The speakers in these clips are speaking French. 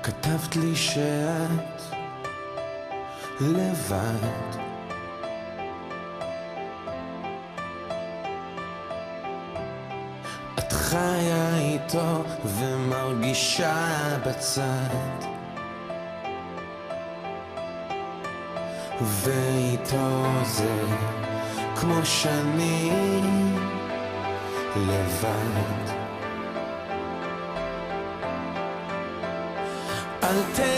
כתבת לי שאת לבד, את חיה איתו ומרגישה בצד, ואיתו זה כמו שאני לבד. אל תחכי,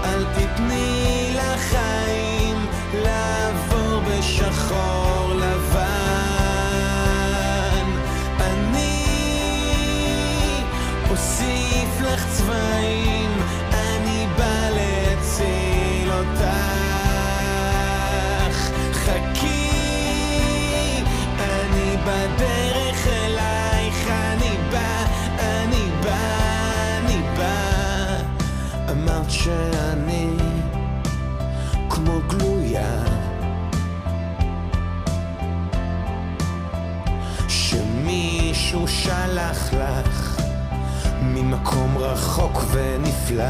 אל תתני לחיים לעבור בשחור לבן. אני אוסיף לך צבעים, אני בא להציל אותך. חכי, אני בדרך אלייך, אני בא. אמרת שאני כמו גלויה, שמישהו שלח לך ממקום רחוק ונפלא.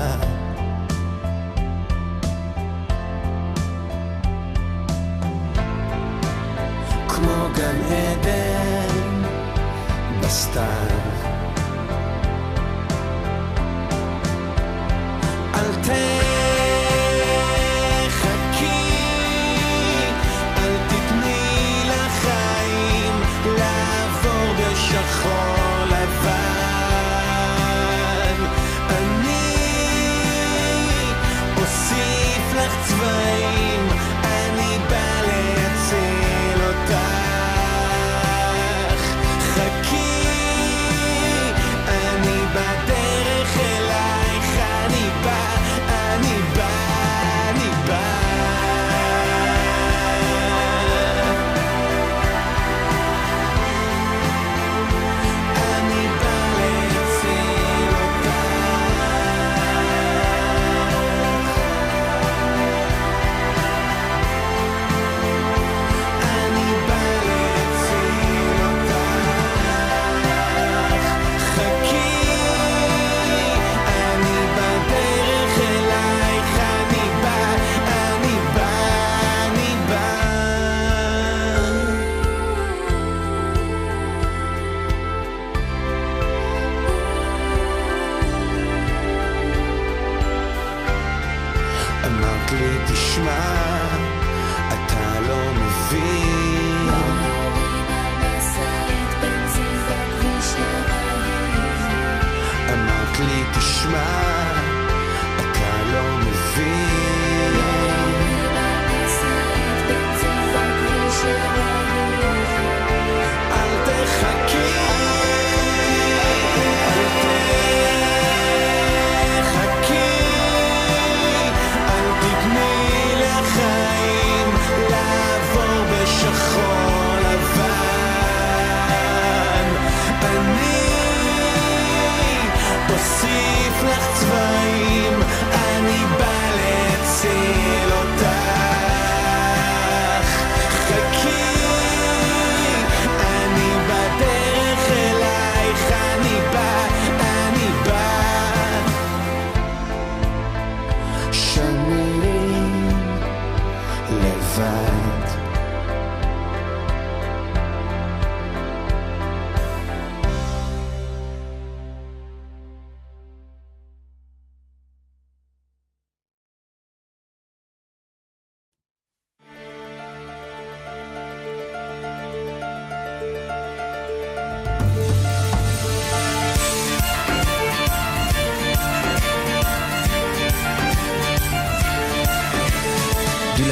כמו גן עדן בסתיו, אל תחכי, אל תתני לחיים לעבור בשחור לבן. אני אוסיף לך צבעים, אני בא להציל אותך. חכי, אני בדרך אלייך, אני בא.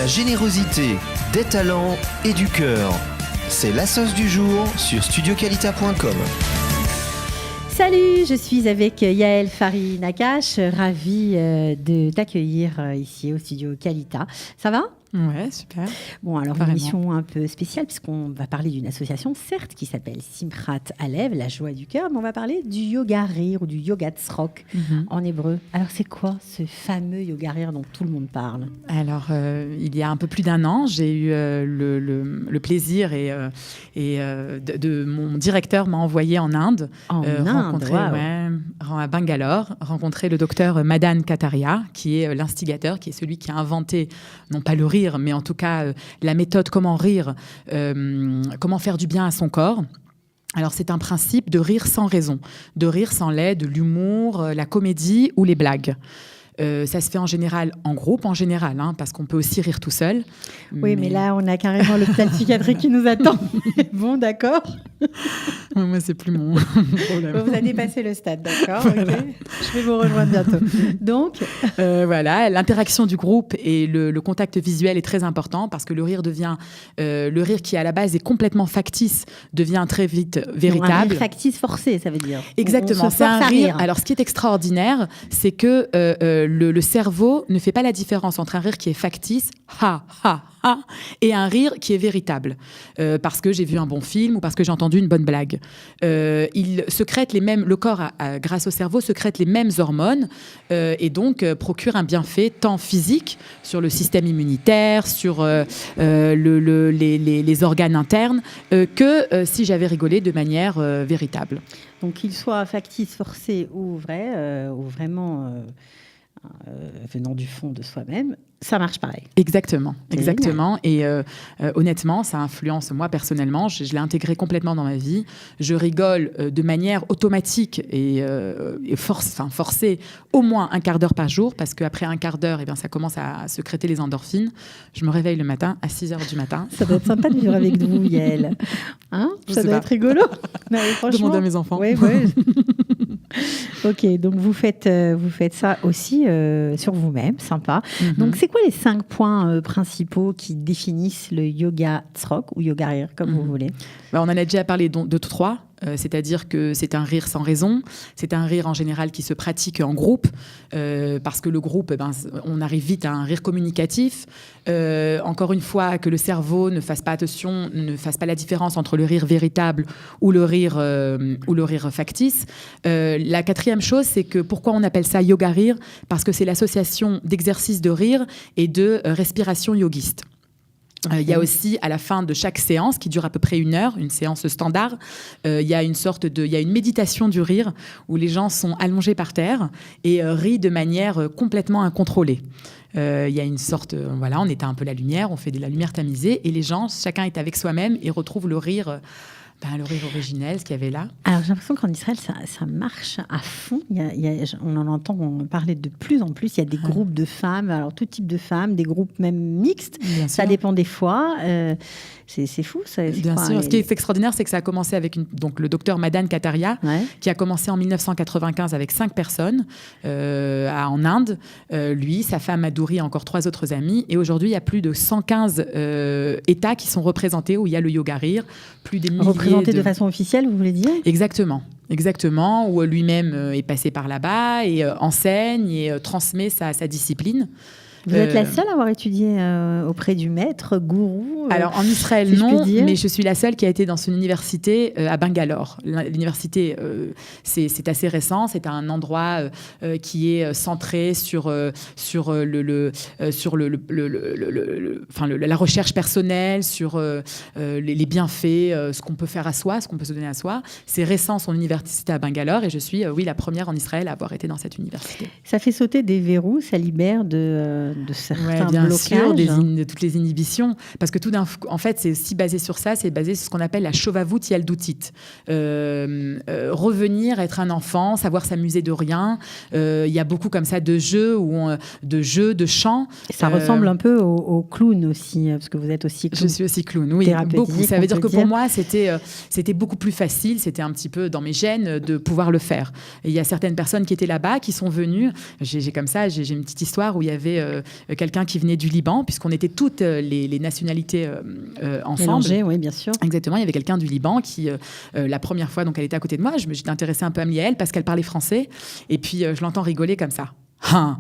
La générosité, des talents et du cœur. C'est la sauce du jour sur studiocalita.com. Salut, je suis avec Yael Farinakash, ravie de t'accueillir ici au studio Calita. Ça va ? Ouais, super. Bon, alors Carrément. une émission un peu spéciale puisqu'on va parler d'une association, certes, qui s'appelle Simchat Alev, la joie du cœur, mais on va parler du yoga rire ou du yoga tzrok en hébreu. Alors c'est quoi ce fameux yoga rire dont tout le monde parle? Alors, il y a un peu plus d'un an, j'ai eu le plaisir de mon directeur m'a envoyé en Inde, rencontrer, à Bangalore, rencontrer le docteur Madan Kataria, qui est l'instigateur, qui est celui qui a inventé, non pas le rire, mais en tout cas la méthode comment rire, comment faire du bien à son corps. Alors, c'est un principe de rire sans raison, de rire sans lait, de l'humour, la comédie ou les blagues. Ça se fait en général en groupe, parce qu'on peut aussi rire tout seul. Oui, mais là, on a carrément l'hôpital psychiatrique qui nous attend. Bon, d'accord. Moi, c'est plus mon problème. Vous avez dépassé le stade, d'accord. Voilà. Okay. Je vais vous rejoindre bientôt. Donc, voilà, l'interaction du groupe et le contact visuel est très important parce que le rire qui à la base est complètement factice devient très vite véritable. Un rire factice forcé, ça veut dire. Exactement, c'est un rire. Alors, ce qui est extraordinaire, c'est que le cerveau ne fait pas la différence entre un rire qui est factice, et un rire qui est véritable. Parce que j'ai vu un bon film ou parce que j'ai entendu une bonne blague. Le corps, grâce au cerveau, secrète les mêmes hormones et donc procure un bienfait tant physique sur le système immunitaire, sur les organes internes, que si j'avais rigolé de manière véritable. Donc qu'il soit factice, forcé ou vrai, ou vraiment... venant du fond de soi-même, ça marche pareil. Exactement. Et honnêtement, ça influence, moi personnellement, je l'ai intégré complètement dans ma vie. Je rigole de manière automatique et forcée au moins un quart d'heure par jour, parce qu'après un quart d'heure, ça commence à sécréter les endorphines. Je me réveille le matin à 6h du matin. Ça doit être sympa de vivre avec vous, Yael. Ça doit être rigolo. Non, demandez à mes enfants. Oui. Ok, donc vous faites ça aussi sur vous-même, sympa. Donc c'est quoi les 5 points principaux qui définissent le yoga tzrok ou yoga rire, comme vous voulez? On en a déjà parlé de 3. C'est-à-dire que c'est un rire sans raison, c'est un rire en général qui se pratique en groupe, parce que le groupe, on arrive vite à un rire communicatif. Encore une fois, que le cerveau ne fasse pas attention, ne fasse pas la différence entre le rire véritable ou le rire factice. La 4e chose, c'est que pourquoi on appelle ça yoga rire? Parce que c'est l'association d'exercices de rire et de respiration yogiste. Il y a aussi, à la fin de chaque séance, qui dure à peu près 1 heure, une séance standard, il y a une méditation du rire où les gens sont allongés par terre et rient de manière complètement incontrôlée. Il y a une sorte, on éteint un peu la lumière, on fait de la lumière tamisée et les gens, chacun est avec soi-même et retrouve le rire originel, ce qu'il y avait là. Alors j'ai l'impression qu'en Israël, ça marche à fond. On en entend parler de plus en plus. Il y a des groupes de femmes, alors tout type de femmes, des groupes même mixtes. Ça dépend des fois. C'est fou. Bien sûr. Ce qui est extraordinaire, c'est que ça a commencé avec le docteur Madan Kataria, qui a commencé en 1995 avec 5 personnes en Inde. Lui, sa femme Adouri et encore 3 autres amis. Et aujourd'hui, il y a plus de 115 États qui sont représentés où il y a le yoga rire. Plus des milliers représenté de façon officielle, vous voulez dire? Exactement, où lui-même est passé par là-bas et enseigne et transmet sa discipline. Vous êtes la seule à avoir étudié auprès du maître, gourou Alors, en Israël, si non, mais je suis la seule qui a été dans une université à Bangalore. L'université, c'est assez récent. C'est un endroit qui est centré sur la recherche personnelle, sur les bienfaits, ce qu'on peut faire à soi, ce qu'on peut se donner à soi. C'est récent, son université à Bangalore, et je suis, la première en Israël à avoir été dans cette université. Ça fait sauter des verrous, ça libère de certains bien blocages. Sûr, de toutes les inhibitions. Parce que en fait, c'est aussi basé sur ça, c'est basé sur ce qu'on appelle la shovavut yaldutit. Revenir, être un enfant, savoir s'amuser de rien. Il y a beaucoup comme ça de jeux, de chants. Ça ressemble un peu au clown aussi, parce que vous êtes aussi clown. Je suis aussi clown, oui. Beaucoup. Ça veut dire que pour moi, c'était beaucoup plus facile, c'était un petit peu dans mes gènes de pouvoir le faire. Et il y a certaines personnes qui étaient là-bas, qui sont venues. J'ai une petite histoire où il y avait quelqu'un qui venait du Liban, puisqu'on était toutes les nationalités ensemble. Mélangées, oui, bien sûr. Exactement, il y avait quelqu'un du Liban qui, la première fois, donc elle était à côté de moi, j'étais intéressée un peu à Miel parce qu'elle parlait français, et puis je l'entends rigoler comme ça. Alors,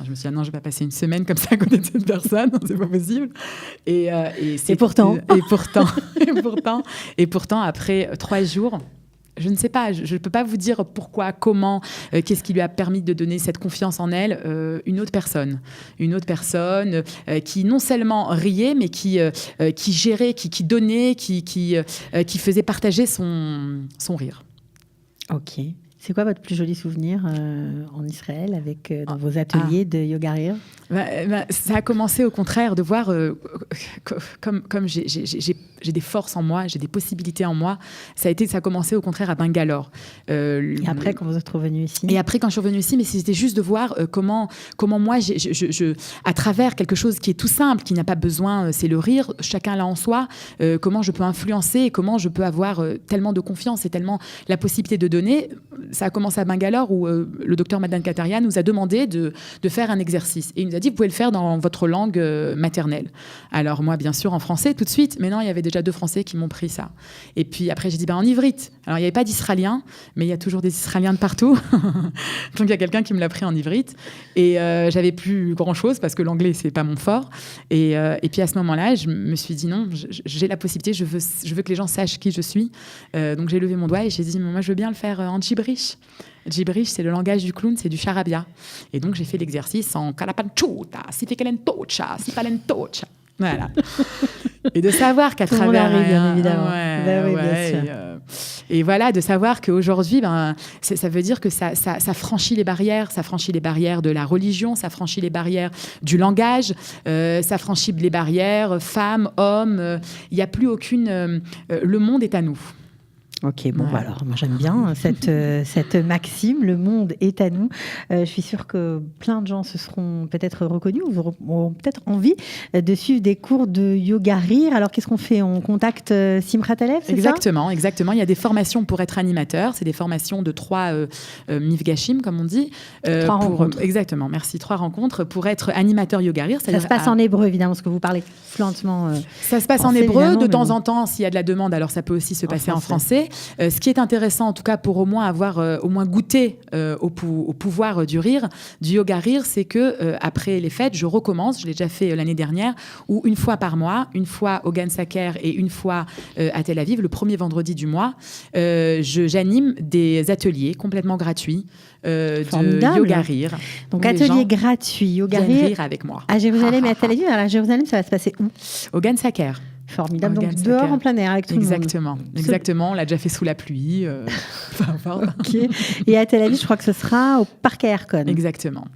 je me suis dit, non, je vais pas passer une semaine comme ça à côté de cette personne, non, c'est pas possible. Et pourtant. Et pourtant, après 3 jours, je ne sais pas, je ne peux pas vous dire pourquoi, comment, qu'est-ce qui lui a permis de donner cette confiance en elle. Une autre personne qui non seulement riait, mais qui gérait, qui donnait, qui faisait partager son rire. Ok. C'est quoi votre plus joli souvenir en Israël dans vos ateliers de yoga rire? Ça a commencé au contraire de voir comme j'ai des forces en moi, j'ai des possibilités en moi. Ça a commencé au contraire à Bangalore. Et après, quand vous êtes revenu ici? Et après, quand je suis revenue ici, mais c'était juste de voir comment moi, à travers quelque chose qui est tout simple, qui n'a pas besoin, c'est le rire, chacun l'a en soi, comment je peux influencer et comment je peux avoir tellement de confiance et tellement la possibilité de donner. Ça a commencé à Bangalore où le docteur Madan Kataria nous a demandé de faire un exercice. Et il nous a dit, vous pouvez le faire dans votre langue maternelle. Alors moi, bien sûr, en français, tout de suite. Mais non, il y avait déjà 2 Français qui m'ont pris ça. Et puis après, j'ai dit, en ivrite. Alors, il n'y avait pas d'Israéliens, mais il y a toujours des Israéliens de partout. Donc, il y a quelqu'un qui me l'a pris en ivrite. Et j'avais plus grand-chose parce que l'anglais, c'est pas mon fort. Et puis, à ce moment-là, je me suis dit, non, j'ai la possibilité, je veux que les gens sachent qui je suis. Donc, j'ai levé mon doigt et j'ai dit, moi, je veux bien le faire en djibrish. Djibrish, c'est le langage du clown, c'est du charabia. Et donc, j'ai fait l'exercice en kalapanchuta, sifikalentocha, sifalentocha. Voilà. Et de savoir qu'à travers... Arrive, bien évidemment. Bien sûr. Et voilà, de savoir qu'aujourd'hui, ça veut dire que ça franchit les barrières. Ça franchit les barrières de la religion, ça franchit les barrières du langage, ça franchit les barrières femmes, hommes. Il n'y a plus aucune... le monde est à nous. Ok, bon, voilà. Alors moi j'aime bien cette maxime, le monde est à nous. Je suis sûre que plein de gens se seront peut-être reconnus ou auront peut-être envie de suivre des cours de yoga rire. Alors qu'est-ce qu'on fait? On contacte Simchat Alev, c'est exactement. Il y a des formations pour être animateur. C'est des formations de 3 mifgashim, comme on dit. 3 rencontres. Exactement, merci. 3 rencontres pour être animateur yoga rire. Ça se passe en hébreu, évidemment, parce que vous parlez fluentement. Ça se passe en hébreu. De temps en temps, s'il y a de la demande, alors ça peut aussi se passer en français. Ce qui est intéressant, en tout cas, pour au moins avoir au moins goûté au pouvoir du rire, du yoga rire, c'est que après les fêtes, je recommence. Je l'ai déjà fait l'année dernière, où une fois par mois, une fois au Gan Saker et une fois à Tel Aviv, le premier vendredi du mois, j'anime des ateliers complètement gratuits de yoga rire. Donc atelier gratuit yoga rire avec moi à Jérusalem et à Tel Aviv. Alors à Jérusalem, ça va se passer où? Au Gan Saker. Formidable, donc dehors en plein air avec tout le monde. Exactement, on l'a déjà fait sous la pluie. Okay. Et à Tel Aviv, je crois que ce sera au parc Ayerkon. Exactement.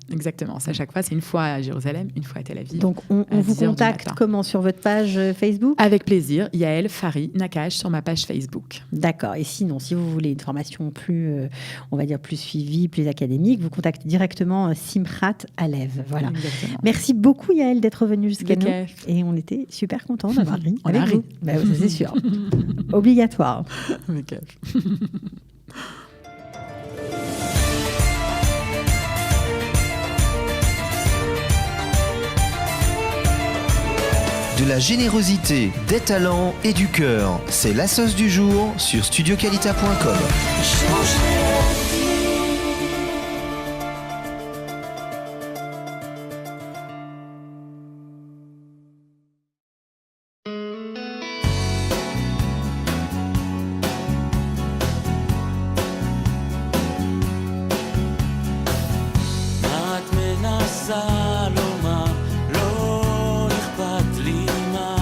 Ça, à chaque fois, c'est une fois à Jérusalem, une fois à Tel Aviv. Donc on vous contacte comment? Sur votre page Facebook? Avec plaisir, Yael Fari Nakash sur ma page Facebook. D'accord, et sinon, si vous voulez une formation plus, on va dire, plus suivie, plus académique, vous contactez directement Simchat Alev. Voilà. Exactement. Merci beaucoup Yael d'être venue jusqu'à nous. Et on était super contents d'avoir ri. On a ri. Ça, c'est sûr. Obligatoire. De la générosité, des talents et du cœur, c'est la sauce du jour sur studioqualita.com. את מנסה לומר, לא אכפת לי מה.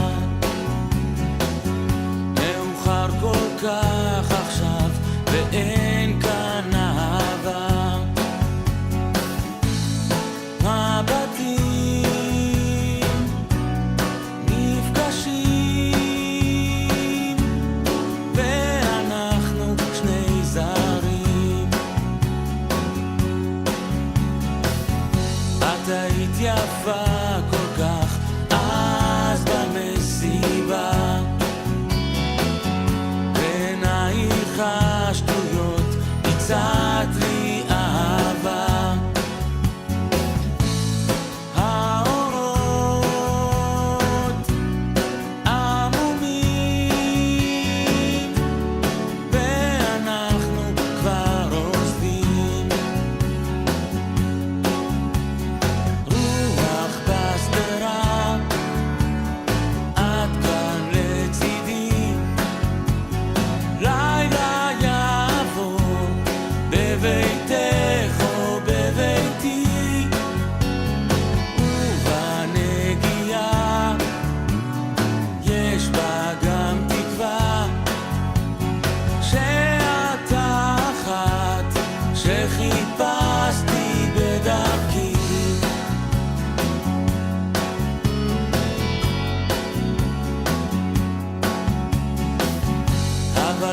מאוחר כל כך עכשיו, ואין כאן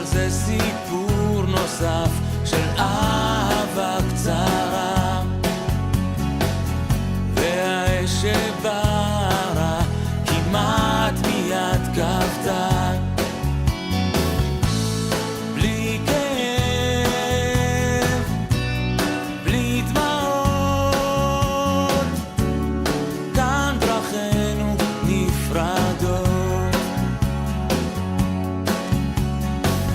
אבל זה סיפור נוסף של אהבה קצרה, והאש שבערה כמעט מיד כבתה. בלי כאב, בלי דמעות, כאן דרכינו נפרדות.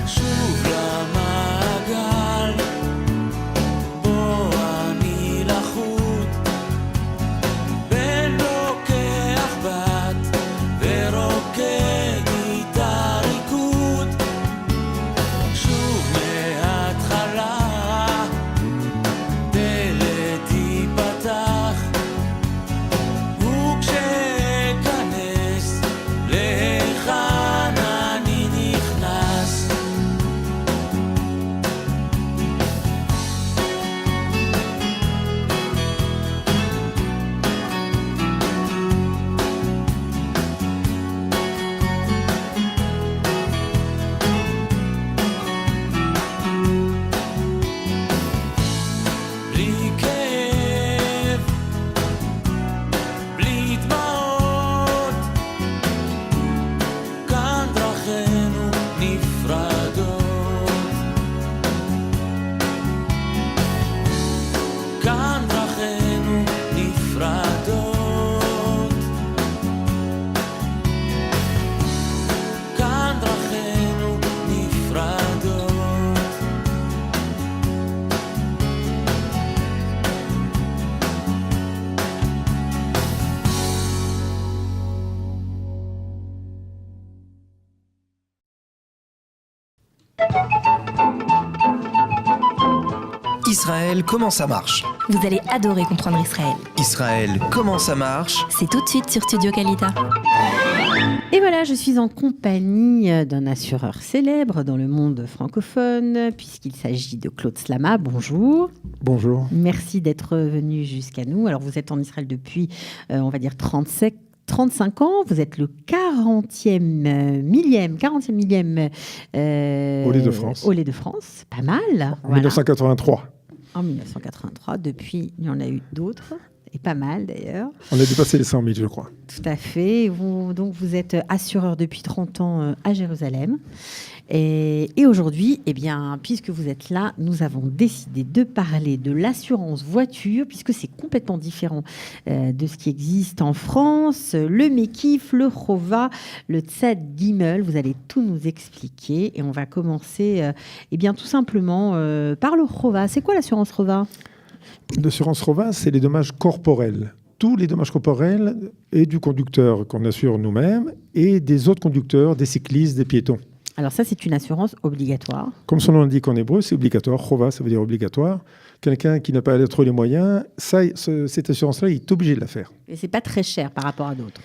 שוב למעגל בו אני לחוט, בן לוקח בת ורוקד איתה ריקוד. שוב מההתחלה דלת תיפתח, וכשאכנס להיכן אני נכנס. בלי כאב, בלי דמעות, כאן דרכינו נפרדות. כאן דרכינו נפרדות. כאן דרכינו נפרדות. Israël, comment ça marche? Vous allez adorer comprendre Israël. Israël, comment ça marche? C'est tout de suite sur Studio Kalita. Et voilà, je suis en compagnie d'un assureur célèbre dans le monde francophone, puisqu'il s'agit de Claude Slama. Bonjour. Bonjour. Merci d'être venu jusqu'à nous. Alors, vous êtes en Israël depuis, on va dire, 35 ans. Vous êtes le 40e millième Au lait de France. Au lait de France. Pas mal. En 1983. En 1983. Depuis, il y en a eu d'autres. Et pas mal d'ailleurs. On a dépassé les 100 000, je crois. Tout à fait. Vous êtes assureur depuis 30 ans à Jérusalem. Et aujourd'hui, eh bien, puisque vous êtes là, nous avons décidé de parler de l'assurance voiture, puisque c'est complètement différent de ce qui existe en France. Le Mekif, le Chova, le Tzad Gimel, vous allez tout nous expliquer. Et on va commencer eh bien, tout simplement par le Chova. C'est quoi l'assurance Chova ? L'assurance Chova, c'est les dommages corporels. Tous les dommages corporels et du conducteur qu'on assure nous-mêmes et des autres conducteurs, des cyclistes, des piétons. Alors ça, c'est une assurance obligatoire. Comme son nom l'indique en hébreu, c'est obligatoire. Chova, ça veut dire obligatoire. Quelqu'un qui n'a pas trop les moyens, cette assurance-là, il est obligé de la faire. Et c'est pas très cher par rapport à d'autres.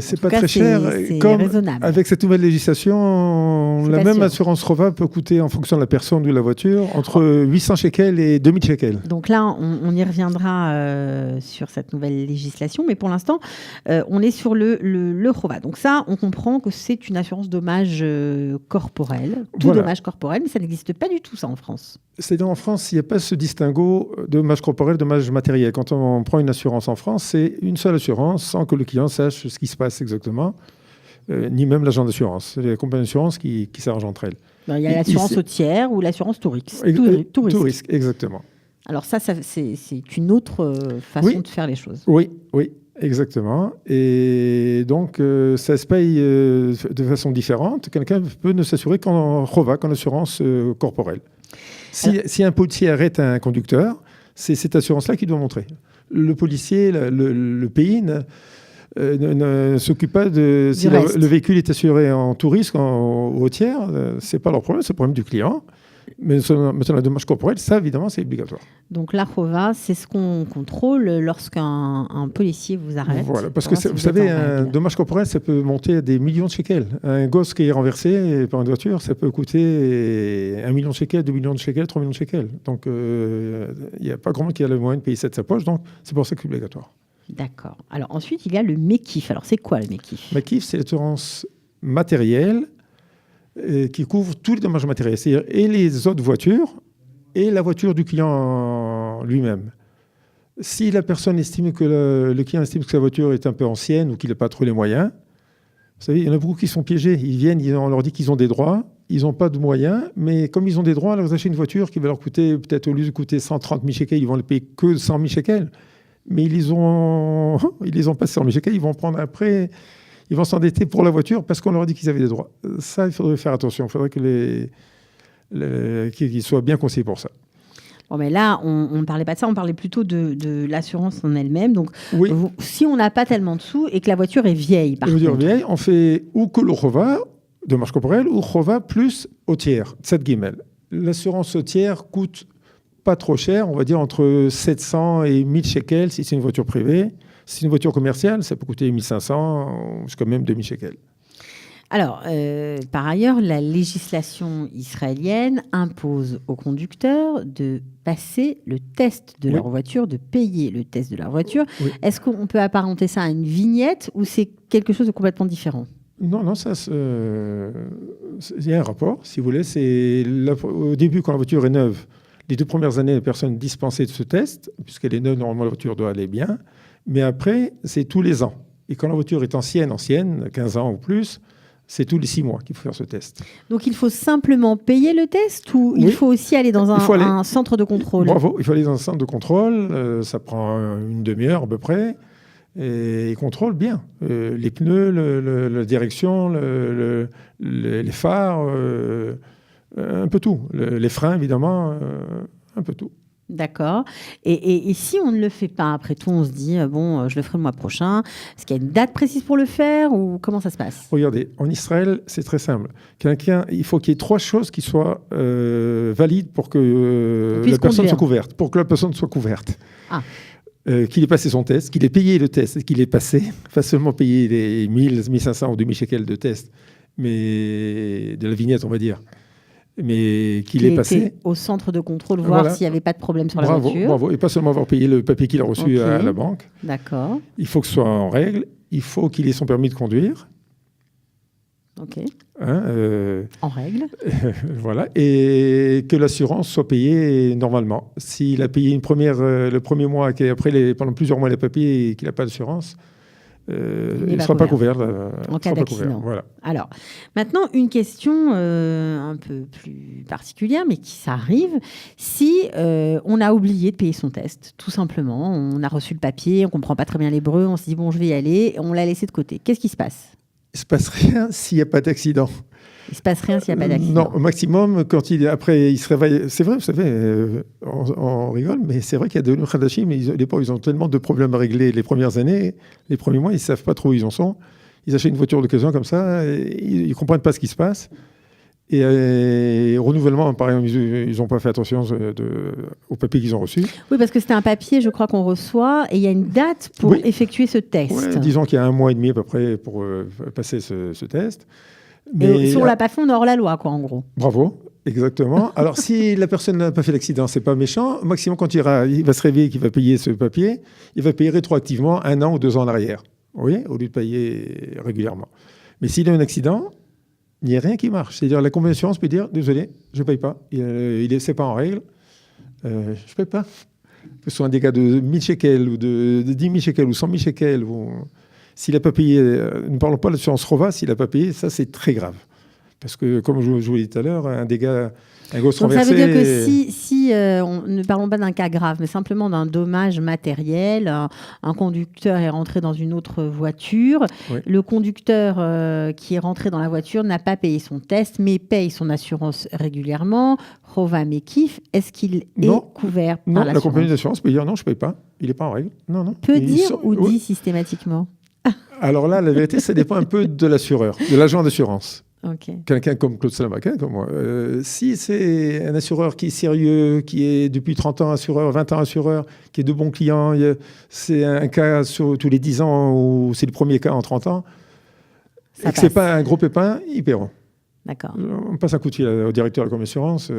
C'est pas très cher. C'est Comme raisonnable. avec cette nouvelle législation, la même assurance Chova peut coûter, en fonction de la personne ou de la voiture, entre 800 shekels et 2000 shekels. Donc là, on y reviendra sur cette nouvelle législation, mais pour l'instant, on est sur le Chova. Donc ça, on comprend que c'est une assurance dommage corporel, tout Voilà. dommage corporel, mais ça n'existe pas du tout ça en France. C'est-à-dire en France, il n'y a pas ce distinguo de dommage corporel, dommage matériel. Quand on prend une assurance en France, c'est une seule assurance sans que le client sache ce qui se passe exactement, ni même l'agent d'assurance. C'est les compagnies d'assurance qui s'arrangent entre elles. Alors, il y a l'assurance routière ou l'assurance tout risque. Tout risque, exactement. Alors ça c'est une autre façon de faire les choses. Oui, exactement. Et donc, ça se paye de façon différente. Quelqu'un peut ne s'assurer qu'en Chova, qu'en assurance corporelle. Si un policier arrête un conducteur, c'est cette assurance-là qu'il doit montrer. Le policier, le pays ne s'occupe pas de si le véhicule est assuré en tout risque, au tiers. Ce n'est pas leur problème, c'est le problème du client. Mais sur le dommage corporel, ça, évidemment, c'est obligatoire. Donc, la Chova, c'est ce qu'on contrôle lorsqu'un policier vous arrête. Voilà, parce que vous savez, un dommage corporel, ça peut monter à des millions de shekels. Un gosse qui est renversé par une voiture, ça peut coûter 1 million de shekels, 2 millions de shekels, 3 millions de shekels. Donc, il n'y a pas grand monde qui a le moyen de payer ça de sa poche. Donc, c'est pour ça que c'est obligatoire. D'accord. Alors, ensuite, il y a le Mekif. Alors, c'est quoi le Mekif ? Mekif, c'est l'assurance matérielle qui couvre tous les dommages matériels, c'est-à-dire et les autres voitures et la voiture du client lui-même. Si la personne estime que le client estime que sa voiture est un peu ancienne ou qu'il n'a pas trop les moyens, vous savez, il y en a beaucoup qui sont piégés. Ils viennent, on leur dit qu'ils ont des droits, ils n'ont pas de moyens, mais comme ils ont des droits, on leur achète une voiture qui va leur coûter, peut-être au lieu de coûter 130 000 shekels, ils vont les payer que 100 000 shekels. Mais ils les ont pas 100 000 shekels, ils vont prendre après, ils vont s'endetter pour la voiture parce qu'on leur a dit qu'ils avaient des droits. Ça, il faudrait faire attention. Il faudrait qu'ils soient bien conseillés pour ça. Bon, mais là, on ne parlait pas de ça, on parlait plutôt de l'assurance en elle-même. Donc, Oui. Si on n'a pas tellement de sous et que la voiture est vieille, par La voiture contre. vieille, on fait ou que le chova, dommage corporel, ou chova plus au tiers, 7 guimel. L'assurance au tiers coûte pas trop cher, on va dire entre 700 et 1000 shekels si c'est une voiture privée. Si c'est une voiture commerciale, ça peut coûter 1500 jusqu'à même 2000 shekels. Alors, par ailleurs, la législation israélienne impose aux conducteurs de passer le test de leur voiture, de payer le test de leur voiture. Oui. Est-ce qu'on peut apparenter ça à une vignette ou c'est quelque chose de complètement différent ? Non, il y a un rapport, si vous voulez. Au début, quand la voiture est neuve, les 2 premières années, les personnes dispensées de ce test, puisqu'elle est neuve, normalement, la voiture doit aller bien. Mais après, c'est tous les ans. Et quand la voiture est ancienne, 15 ans ou plus, c'est tous les 6 mois qu'il faut faire ce test. Donc, il faut simplement payer le test ou il faut aussi aller dans un centre de contrôle ? Bravo, il faut aller dans un centre de contrôle. Ça prend une demi-heure à peu près. Et ils contrôlent bien les pneus, la direction, les phares, un peu tout. Les freins, évidemment, un peu tout. D'accord. Et si on ne le fait pas, après tout, on se dit, je le ferai le mois prochain. Est-ce qu'il y a une date précise pour le faire ou comment ça se passe ? Regardez, en Israël, c'est très simple. Il faut qu'il y ait 3 choses qui soient valides pour que la personne soit couverte. Pour que la personne soit couverte. Ah. Qu'il ait passé son test, qu'il ait payé le test et qu'il ait passé, pas seulement payé les 1000, 1500 ou 2000 shekels de test, mais de la vignette, on va dire, mais qu'il ait passé au centre de contrôle, voir s'il n'y avait pas de problème sur la voiture. Bravo, et pas seulement avoir payé le papier qu'il a reçu à la banque. D'accord. Il faut que ce soit en règle, il faut qu'il ait son permis de conduire. Ok. En règle. Voilà. Et que l'assurance soit payée normalement. S'il a payé le premier mois, qu'après, pendant plusieurs mois, les papiers et qu'il n'a pas d'assurance, il ne sera pas couvert. En cas d'accident. Voilà. Alors, maintenant, une question un peu plus particulière, mais qui s'arrive. Si on a oublié de payer son test, tout simplement, on a reçu le papier, on ne comprend pas très bien l'hébreu, on se dit, je vais y aller, on l'a laissé de côté. Qu'est-ce qui se passe ? Il ne se passe rien s'il n'y a pas d'accident. Il ne se passe rien s'il n'y a pas d'accident. Non, au maximum, après, il se réveille. C'est vrai, vous savez, on rigole, mais c'est vrai qu'il y a de Khadashim, mais ils ont tellement de problèmes à régler les premières années, les premiers mois, ils ne savent pas trop où ils en sont. Ils achètent une voiture d'occasion comme ça, ils ne comprennent pas ce qui se passe. Et au renouvellement, par exemple, ils n'ont pas fait attention au papier qu'ils ont reçu. Oui, parce que c'était un papier, je crois, qu'on reçoit, et il y a une date pour effectuer ce test. Ouais, disons qu'il y a 1 mois et demi à peu près pour passer ce test. Mais si on ne l'a pas fait, on est hors la loi, quoi, en gros. Bravo, exactement. Alors, si la personne n'a pas fait l'accident, ce n'est pas méchant. Au maximum, quand il va se réveiller, qu'il va payer ce papier, il va payer rétroactivement 1 an ou 2 ans en arrière. Oui, au lieu de payer régulièrement. Mais s'il a un accident, il n'y a rien qui marche. C'est-à-dire, la compagnie d'assurance peut dire, désolé, je ne paye pas. C'est pas en règle. Je ne paye pas. Que ce soit un dégât de 1000 shekels ou de 10 000 shekels ou 100 000 shekels. S'il n'a pas payé, ne parlons pas de l'assurance Rova, s'il n'a pas payé, ça c'est très grave. Parce que, comme je vous l'ai dit tout à l'heure, un dégât, un gosse renversé... Ça veut dire que si ne parlons pas d'un cas grave, mais simplement d'un dommage matériel, un conducteur est rentré dans une autre voiture, le conducteur qui est rentré dans la voiture n'a pas payé son test, mais paye son assurance régulièrement, Rova Mekif, est-ce qu'il est couvert par l'assurance ? Non, la compagnie d'assurance peut dire non, je ne paye pas, il n'est pas en règle. Non. Peut dire ou dit systématiquement ? Alors là, la vérité, ça dépend un peu de l'assureur, de l'agent d'assurance. Okay. Quelqu'un comme Claude Salamakin, comme moi. Si c'est un assureur qui est sérieux, qui est depuis 30 ans assureur, 20 ans assureur, qui est de bons clients, c'est un cas sur tous les 10 ans ou c'est le premier cas en 30 ans, et que ce n'est pas un gros pépin, ils paieront. D'accord. On passe un coup de fil au directeur de la assurance.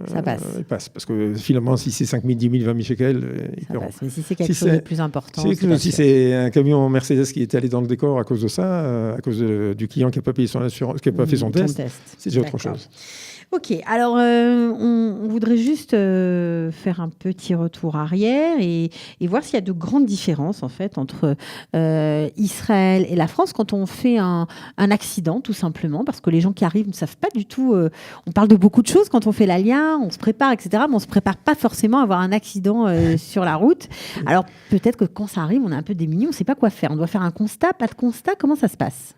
Ça passe. Il passe. Parce que finalement, si c'est 5 000, 10 000, 20 000 shekels, ils Ça paieront. passe. Mais si c'est quelque chose de plus important, Si c'est un camion Mercedes qui est allé dans le décor à cause de ça, à cause du client qui n'a pas payé son assurance, qui n'a pas fait son test, c'est déjà autre chose. Ok, alors on voudrait juste faire un petit retour arrière et voir s'il y a de grandes différences en fait entre Israël et la France quand on fait un accident tout simplement, parce que les gens qui arrivent ne savent pas du tout, on parle de beaucoup de choses quand on fait l'Aliyah, on se prépare, etc., mais on ne se prépare pas forcément à avoir un accident sur la route. Alors peut-être que quand ça arrive, on est un peu démuni, on ne sait pas quoi faire, on doit faire un constat, pas de constat, comment ça se passe ?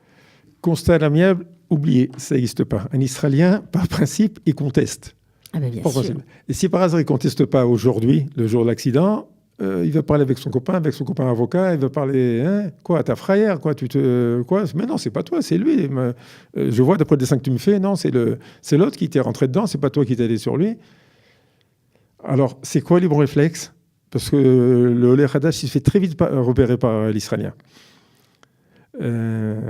Constat à l'amiable, oubliez, ça n'existe pas. Un Israélien, par principe, il conteste. Ah ben bien sûr. Et si par hasard il ne conteste pas aujourd'hui, le jour de l'accident, il va parler avec son copain avocat, il va parler, quoi, ta frère, quoi, quoi, mais non, c'est pas toi, c'est lui. Je vois d'après le dessin que tu me fais, non, c'est l'autre qui t'est rentré dedans, c'est pas toi qui t'es allé sur lui. Alors, c'est quoi les bons réflexes ? Parce que le Olé Hadash, il se fait très vite repérer par l'Israélien.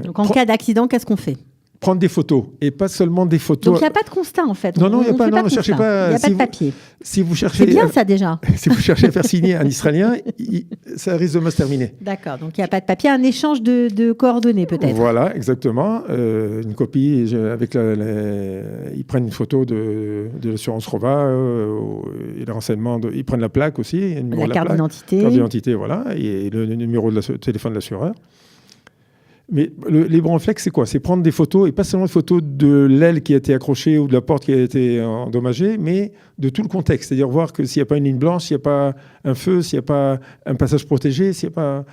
Donc en cas d'accident, qu'est-ce qu'on fait ? Prendre des photos, et pas seulement des photos. Donc il n'y a pas de constat en fait. Non, il n'y a pas. Non, ne cherchez pas. Il n'y a pas de papier. Si vous cherchez, c'est bien ça déjà. Si vous cherchez à faire signer un Israélien, ça risque de mal se terminer. D'accord. Donc il n'y a pas de papier, un échange de coordonnées peut-être. Voilà, exactement. Une copie avec ils prennent une photo de l'assurance Rova et les renseignements. Ils prennent la plaque aussi, la carte d'identité. Carte d'identité, voilà, et le numéro de téléphone de l'assureur. Mais les bons réflexes, c'est quoi ? C'est prendre des photos, et pas seulement des photos de l'aile qui a été accrochée ou de la porte qui a été endommagée, mais de tout le contexte. C'est-à-dire voir que s'il n'y a pas une ligne blanche, s'il n'y a pas un feu, s'il n'y a pas un passage protégé, s'il n'y a pas...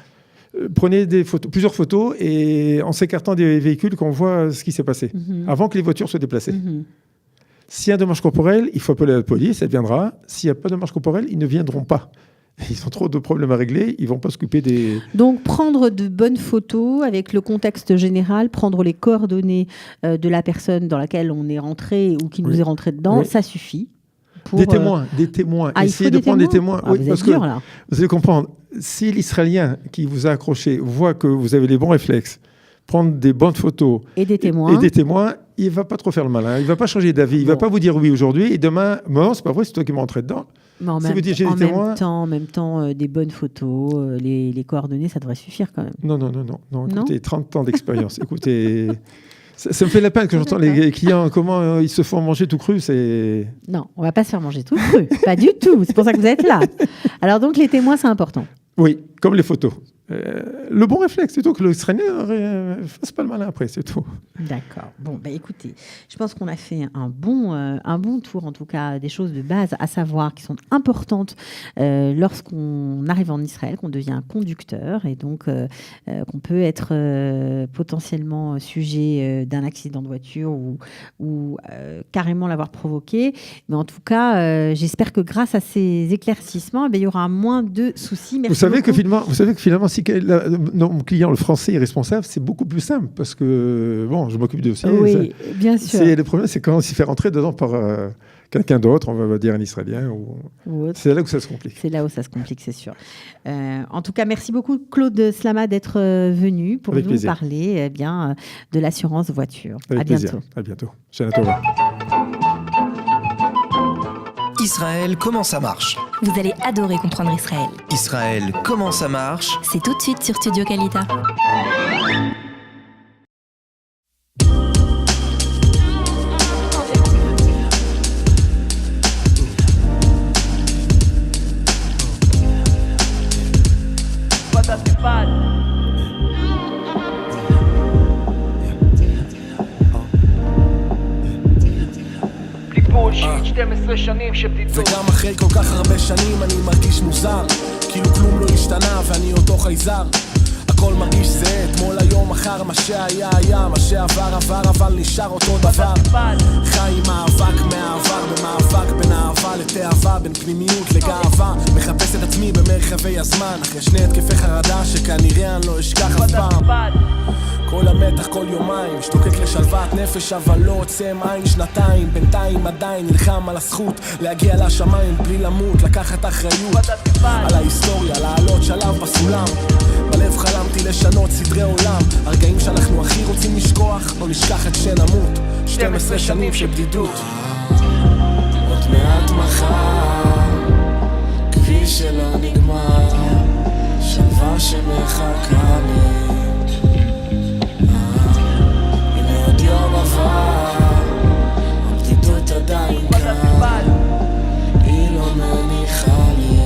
Prenez plusieurs photos et en s'écartant des véhicules qu'on voit ce qui s'est passé, avant que les voitures soient déplacées. S'il y a un dommage corporel, il faut appeler la police, elle viendra. S'il n'y a pas de dommage corporel, ils ne viendront pas. Ils ont trop de problèmes à régler, ils ne vont pas s'occuper des... Donc, prendre de bonnes photos avec le contexte général, prendre les coordonnées de la personne dans laquelle on est rentré ou qui nous est rentré dedans, ça suffit. Pour, des témoins. Essayez de prendre des témoins. Ah, vous êtes dur, là. Vous allez comprendre, si l'Israélien qui vous a accroché voit que vous avez les bons réflexes, prendre des bonnes photos et des témoins, il ne va pas trop faire le malin. Il ne va pas changer d'avis. Il ne va pas vous dire oui aujourd'hui et demain, non, c'est pas vrai, c'est toi qui m'es rentré dedans. Mais en même temps, des bonnes photos, les coordonnées, ça devrait suffire quand même. Non. Écoutez, 30 ans d'expérience. Écoutez, ça me fait la peine quand j'entends les clients, comment ils se font manger tout cru. Non, on ne va pas se faire manger tout cru. Pas du tout. C'est pour ça que vous êtes là. Alors donc, les témoins, c'est important. Oui, comme les photos. Le bon réflexe, c'est tout, que l'Israélien ne fasse pas le malin après, c'est tout. D'accord. Bon, écoutez, je pense qu'on a fait un bon tour, en tout cas, des choses de base à savoir qui sont importantes lorsqu'on arrive en Israël, qu'on devient conducteur et donc qu'on peut être potentiellement sujet d'un accident de voiture ou carrément l'avoir provoqué. Mais en tout cas, j'espère que grâce à ces éclaircissements, il y aura moins de soucis. Merci vous savez que finalement, si mon client, le français, est responsable, c'est beaucoup plus simple parce que, bon, je m'occupe de aussi. Oui, bien sûr. Le problème, c'est quand on s'y fait rentrer dedans par quelqu'un d'autre, on va dire un Israélien. Ou autre. C'est là où ça se complique. C'est là où ça se complique, c'est sûr. En tout cas, merci beaucoup, Claude Slama, d'être venu pour nous parler de l'assurance voiture. Avec plaisir. À bientôt. Shana Tova. Israël, comment ça marche ? Vous allez adorer comprendre Israël. Israël, comment ça marche ? C'est tout de suite sur Studio Kalita. וגם אחרי כל כך הרבה שנים אני מרגיש מוזר, כאילו כלום לא השתנה ואני אותו חייזר. הכל מרגיש זה אתמול היום מחר, מה שהיה היה, מה שעבר עבר אבל נשאר אותו דבר. חי עם מאבק מהעבר, במאבק בין אהבה לתאווה, בין פנימיות לגאווה, מחפש את עצמי במרחבי הזמן, אחרי שני התקפי חרדה שכנראה אני לא אשכח אף פעם. כל המתח כל יומיים, שתוקק לשלוות נפש אבל לא עוצם עין, שנתיים בינתיים עדיין נלחם על הזכות להגיע לשמיים בלי למות, לקחת אחריות על ההיסטוריה, לעלות שלב בסולם. בלב חלמתי לשנות סדרי עולם, הרגעים שאנחנו הכי רוצים לשכוח, לא נשכח את שנמות, 12 שנים של בדידות. עוד מעט מחר, כביש שלא נגמר, שלווה שמחכה לי. הנה עוד יום עבר, הבדידות עדיין כאן, היא לא מניחה לי.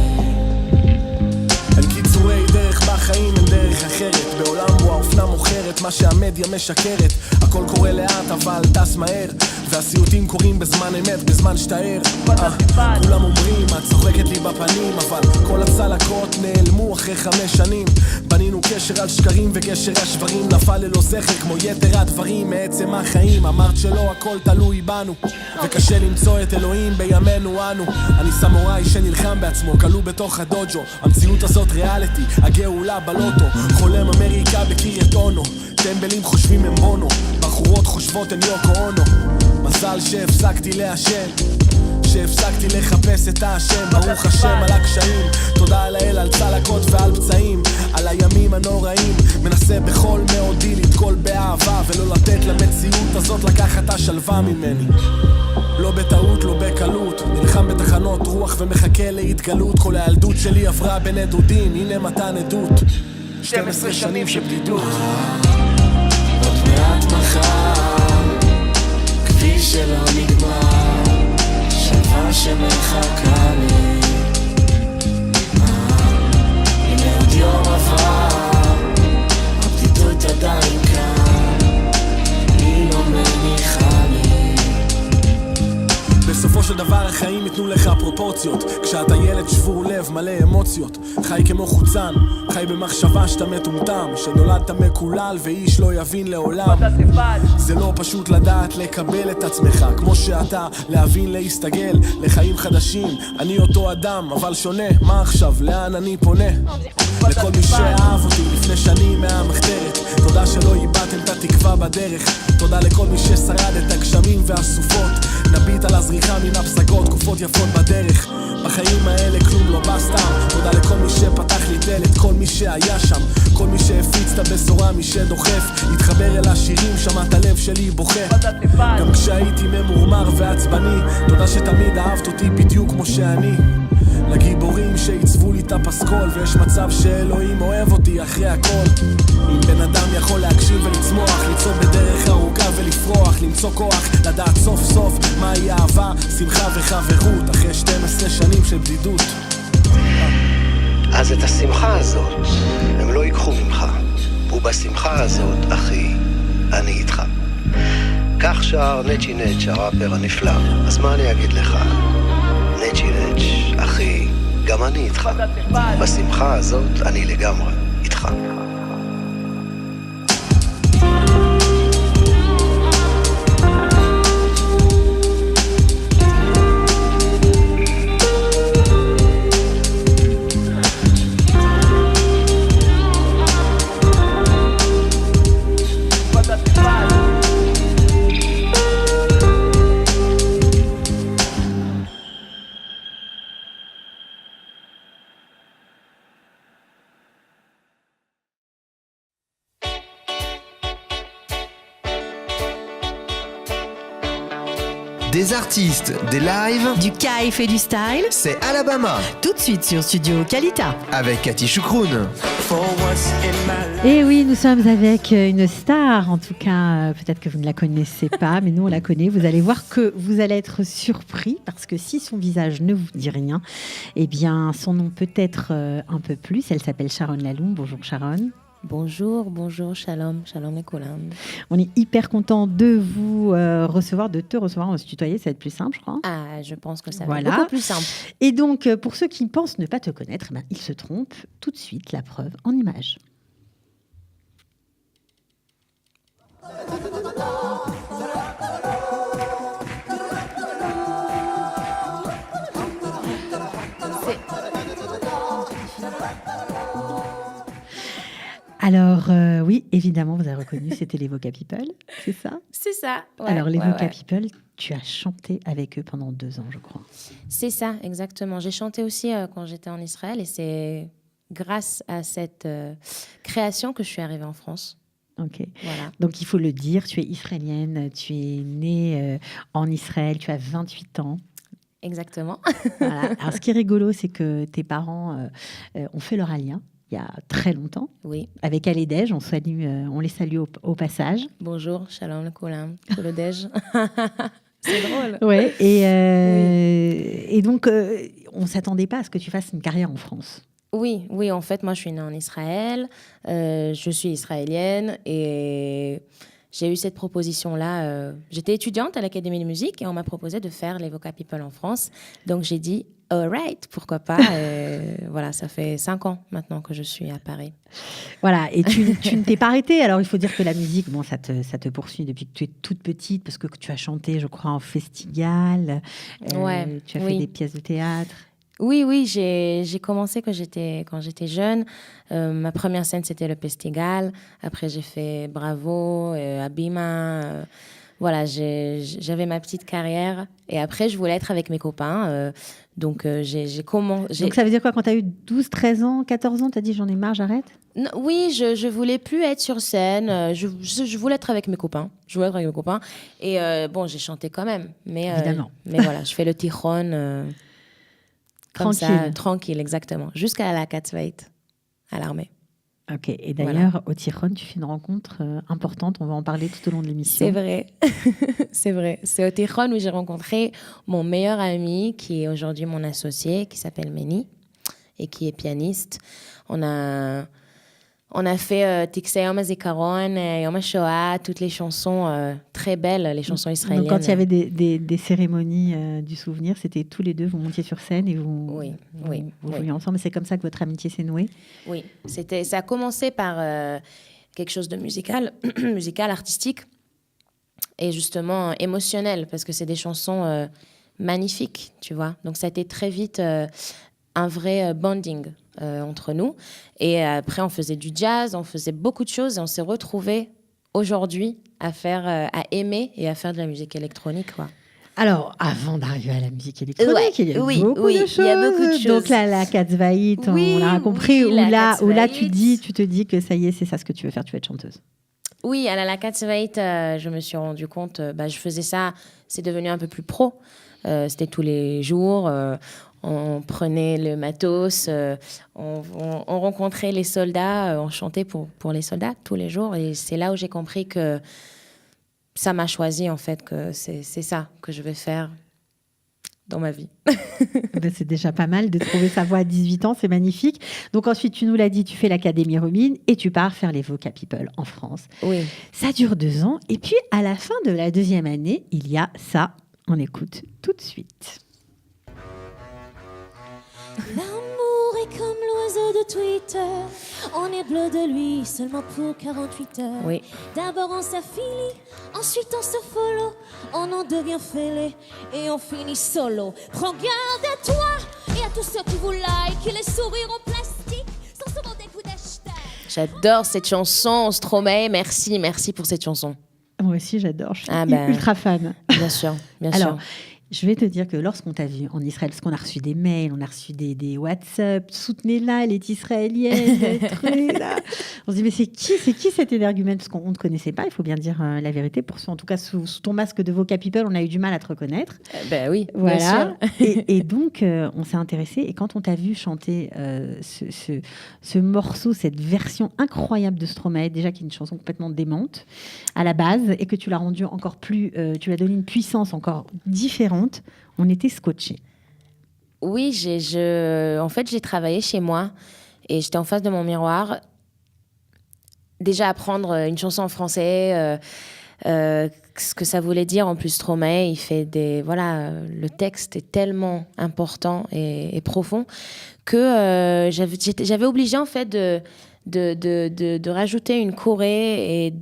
אין קיצורי דרך בחיים, אין דרך אחרת, בעולם בו האופנה מוכרת מה שהמדיה משקרת. הכל קורה לאט אבל טס מהר, והסיוטים קורים בזמן אמת, בזמן שאתה ער. כולם אומרים, את צוחקת לי בפנים, אבל כל הצלקות נעלמו אחרי 5 שנים. בנינו קשר על שקרים וקשר השברים נפל ללא זכר כמו יתר הדברים מעצם החיים. אמרת שלא הכל תלוי בנו, וקשה למצוא את אלוהים בימינו אנו. אני סמוראי שנלחם בעצמו, כלוא בתוך הדוג'ו. המציאות הזאת ריאליטי, הגאולה בלוטו. חולם אמריקה בקריית אונו, טמבלים חושבים הם בונו, בחורות חושבות הם יוקו אונו. מזל שהפסקתי לעשן, שהפסקתי לחפש את האשם. ברוך השם על הקשיים, תודה על האל על צלקות ועל פצעים, על הימים הנוראים. מנסה בכל מאודי לתקול באהבה, ולא לתת למציאות הזאת לקחת השלווה ממני. לא בטעות, לא בקלות, נלחם בתחנות רוח ומחכה להתגלות. כל הילדות שלי עברה בין עדודים, הנה מתן עדות. 12 שנים של בדידות. עוד מעט מחר, כביש שלא נגמר, שלווה שמחכה לי. הנה עוד יום עבר, הבדידות עדיין כאן, היא לא מניחה לי. בסופו של דבר החיים יתנו לך פרופורציות, כשאתה ילד שבור לב מלא אמוציות. חי כמו חוצן, חי במחשבה שאתה מטומטם, שנולדת מקולל ואיש לא יבין לעולם. זה לא פשוט לדעת לקבל את עצמך כמו שאתה, להבין להסתגל לחיים חדשים. אני אותו אדם אבל שונה, מה עכשיו? לאן אני פונה? לכל מי שאהב אותי לפני שנים מהמחתרת, תודה שלא איבדתם את התקווה בדרך. תודה לכל מי ששרד את הגשמים והסופות, נביט על הזריחה מן הפסגות, תקופות יפות בדרך. בחיים האלה כלום לא בא סתם, תודה לכל מי שפתח לי דלת, כל מי שהיה שם, כל מי שהפיץ את הבשורה, מי שדוחף התחבר אל השירים, שמע את הלב שלי בוכה. גם כשהייתי ממורמר ועצבני, תודה שתמיד אהבת אותי בדיוק כמו שאני. לגיבורים שעיצבו לי את הפסקול, ויש מצב שאלוהים אוהב אותי אחרי הכל. אם בן אדם יכול להקשיב ולצמוח, לצעוד בדרך ארוכה ולפרוח, למצוא כוח, לדעת סוף סוף מהי אהבה, שמחה וחברות, אחרי 12 שנים של בדידות. אז את השמחה הזאת הם לא ייקחו ממך, ובשמחה הזאת, אחי, אני איתך. כך שר נצ'י נץ' הראפר הנפלא, אז מה אני אגיד לך? נצ'י נץ', אחי, גם אני איתך. בשמחה הזאת אני לגמרי איתך. Des artistes, des lives, Du kiff et du style, c'est Alabama tout de suite sur Studio Kalita. avec Cathy Choukroun. Et oui, nous sommes avec une star, en tout cas, peut-être que vous ne la connaissez pas, mais nous on la connaît. Vous allez voir que vous allez être surpris, parce que si son visage ne vous dit rien, eh bien son nom peut-être un peu plus. Elle s'appelle Sharon Laloum. Bonjour Sharon. Bonjour, shalom, shalom et kolam. On est hyper content de vous recevoir, de te recevoir. On va se tutoyer, ça va être plus simple, je crois. Ah, je pense que ça va Voilà. être beaucoup plus simple. Et donc, pour ceux qui pensent ne pas te connaître, eh ben, ils se trompent. Tout de suite, la preuve en images. Alors, oui, évidemment, vous avez reconnu, c'était les Voca People, c'est ça? C'est ça. Ouais, Alors, les ouais, Voca ouais. People, tu as chanté avec eux pendant 2 ans, je crois. C'est ça, exactement. J'ai chanté aussi quand j'étais en Israël et c'est grâce à cette création que je suis arrivée en France. Ok. Voilà. Donc il faut le dire, tu es israélienne, tu es née en Israël, tu as 28 ans. Exactement. Voilà. Alors ce qui est rigolo, c'est que tes parents ont fait leur aliyah il y a très longtemps. Oui. Avec Aledej, on les salue au passage. Bonjour, shalom le kolam, le déj. C'est drôle. Ouais. Et donc, on ne s'attendait pas à ce que tu fasses une carrière en France. Oui, en fait, moi, je suis née en Israël. Je suis israélienne et j'ai eu cette proposition-là. J'étais étudiante à l'Académie de musique et on m'a proposé de faire les Voca People en France. Donc, j'ai dit, all right, pourquoi pas. Voilà, ça fait 5 ans maintenant que je suis à Paris. Voilà, et tu ne t'es pas arrêtée. Alors, il faut dire que la musique, bon, ça te poursuit depuis que tu es toute petite, parce que tu as chanté, je crois, en festival. Ouais, tu as fait des pièces de théâtre. Oui, j'ai commencé quand j'étais jeune. Ma première scène, c'était le Festival. Après, j'ai fait Bravo, Abima. Voilà, j'avais ma petite carrière. Et après, je voulais être avec mes copains. Donc, j'ai commencé... Donc, ça veut dire quoi, quand tu as eu 12, 13 ans, 14 ans, tu as dit, j'en ai marre, j'arrête? Non, oui, je voulais plus être sur scène. Je voulais être avec mes copains. Et bon, j'ai chanté quand même. Mais, évidemment. Mais voilà, je fais le tichon... Comme ça, tranquille, exactement. Jusqu'à la Katzveit, à l'armée. Ok, et d'ailleurs, au Tichon, tu fais une rencontre importante. On va en parler tout au long de l'émission. C'est vrai. C'est vrai. C'est au Tichon où j'ai rencontré mon meilleur ami, qui est aujourd'hui mon associé, qui s'appelle Meni, et qui est pianiste. On a fait Tiksei Yom HaZikaron, Yom HaShoah, toutes les chansons très belles, les chansons israéliennes. Donc quand il y avait des cérémonies du souvenir, c'était tous les deux, vous montiez sur scène et vous jouiez ensemble. C'est comme ça que votre amitié s'est nouée? Oui, ça a commencé par quelque chose de musical, artistique, et justement émotionnel, parce que c'est des chansons magnifiques, tu vois. Donc ça a été très vite un vrai bonding entre nous. Et après, on faisait du jazz, on faisait beaucoup de choses et on s'est retrouvés aujourd'hui à aimer et à faire de la musique électronique, quoi. Alors, avant d'arriver à la musique électronique, il y a beaucoup de choses. Il y a beaucoup de choses. Donc la Katzveit, on l'a compris, où là tu te dis que ça y est, c'est ça ce que tu veux faire, tu vas être chanteuse. Oui, à la Katzveit, je me suis rendu compte, je faisais ça, c'est devenu un peu plus pro. C'était tous les jours. On prenait le matos, on rencontrait les soldats, on chantait pour les soldats tous les jours. Et c'est là où j'ai compris que ça m'a choisi, en fait, que c'est ça que je vais faire dans ma vie. C'est déjà pas mal de trouver sa voie à 18 ans, c'est magnifique. Donc ensuite, tu nous l'as dit, tu fais l'Académie Rubin et tu pars faire les Voca People en France. Oui. Ça dure 2 ans. Et puis, à la fin de la 2e année, il y a ça. On écoute tout de suite. L'amour est comme l'oiseau de Twitter. On est bleu de lui seulement pour 48 heures. Oui. D'abord on s'affilie, ensuite on se follow. On en devient fêlé et on finit solo. Prends garde à toi et à tous ceux qui vous like. Les sourires en plastique sont souvent des coups d'hashtag. J'adore cette chanson, Stromae. Merci pour cette chanson. Moi aussi, j'adore. Je suis ultra fan. Bien sûr. Alors, je vais te dire que lorsqu'on t'a vu en Israël, parce qu'on a reçu des mails, on a reçu des WhatsApp, soutenez-la, elle est israélienne, là. On se dit, mais c'est qui cet énergumène? Parce qu'on ne te connaissait pas, il faut bien dire la vérité. Pour ceux, en tout cas, sous ton masque de Voca People, on a eu du mal à te reconnaître. Oui, voilà. bien sûr. Et donc, on s'est intéressé. Et quand on t'a vu chanter ce morceau, cette version incroyable de Stromae, déjà qui est une chanson complètement démente à la base, et que tu l'as rendue encore plus, tu lui as donné une puissance encore différente, on était scotchés. Oui, en fait, j'ai travaillé chez moi et j'étais en face de mon miroir. Déjà apprendre une chanson en français, ce que ça voulait dire. En plus, Stromae, il fait le texte est tellement important et profond que j'avais obligé en fait de rajouter une choré et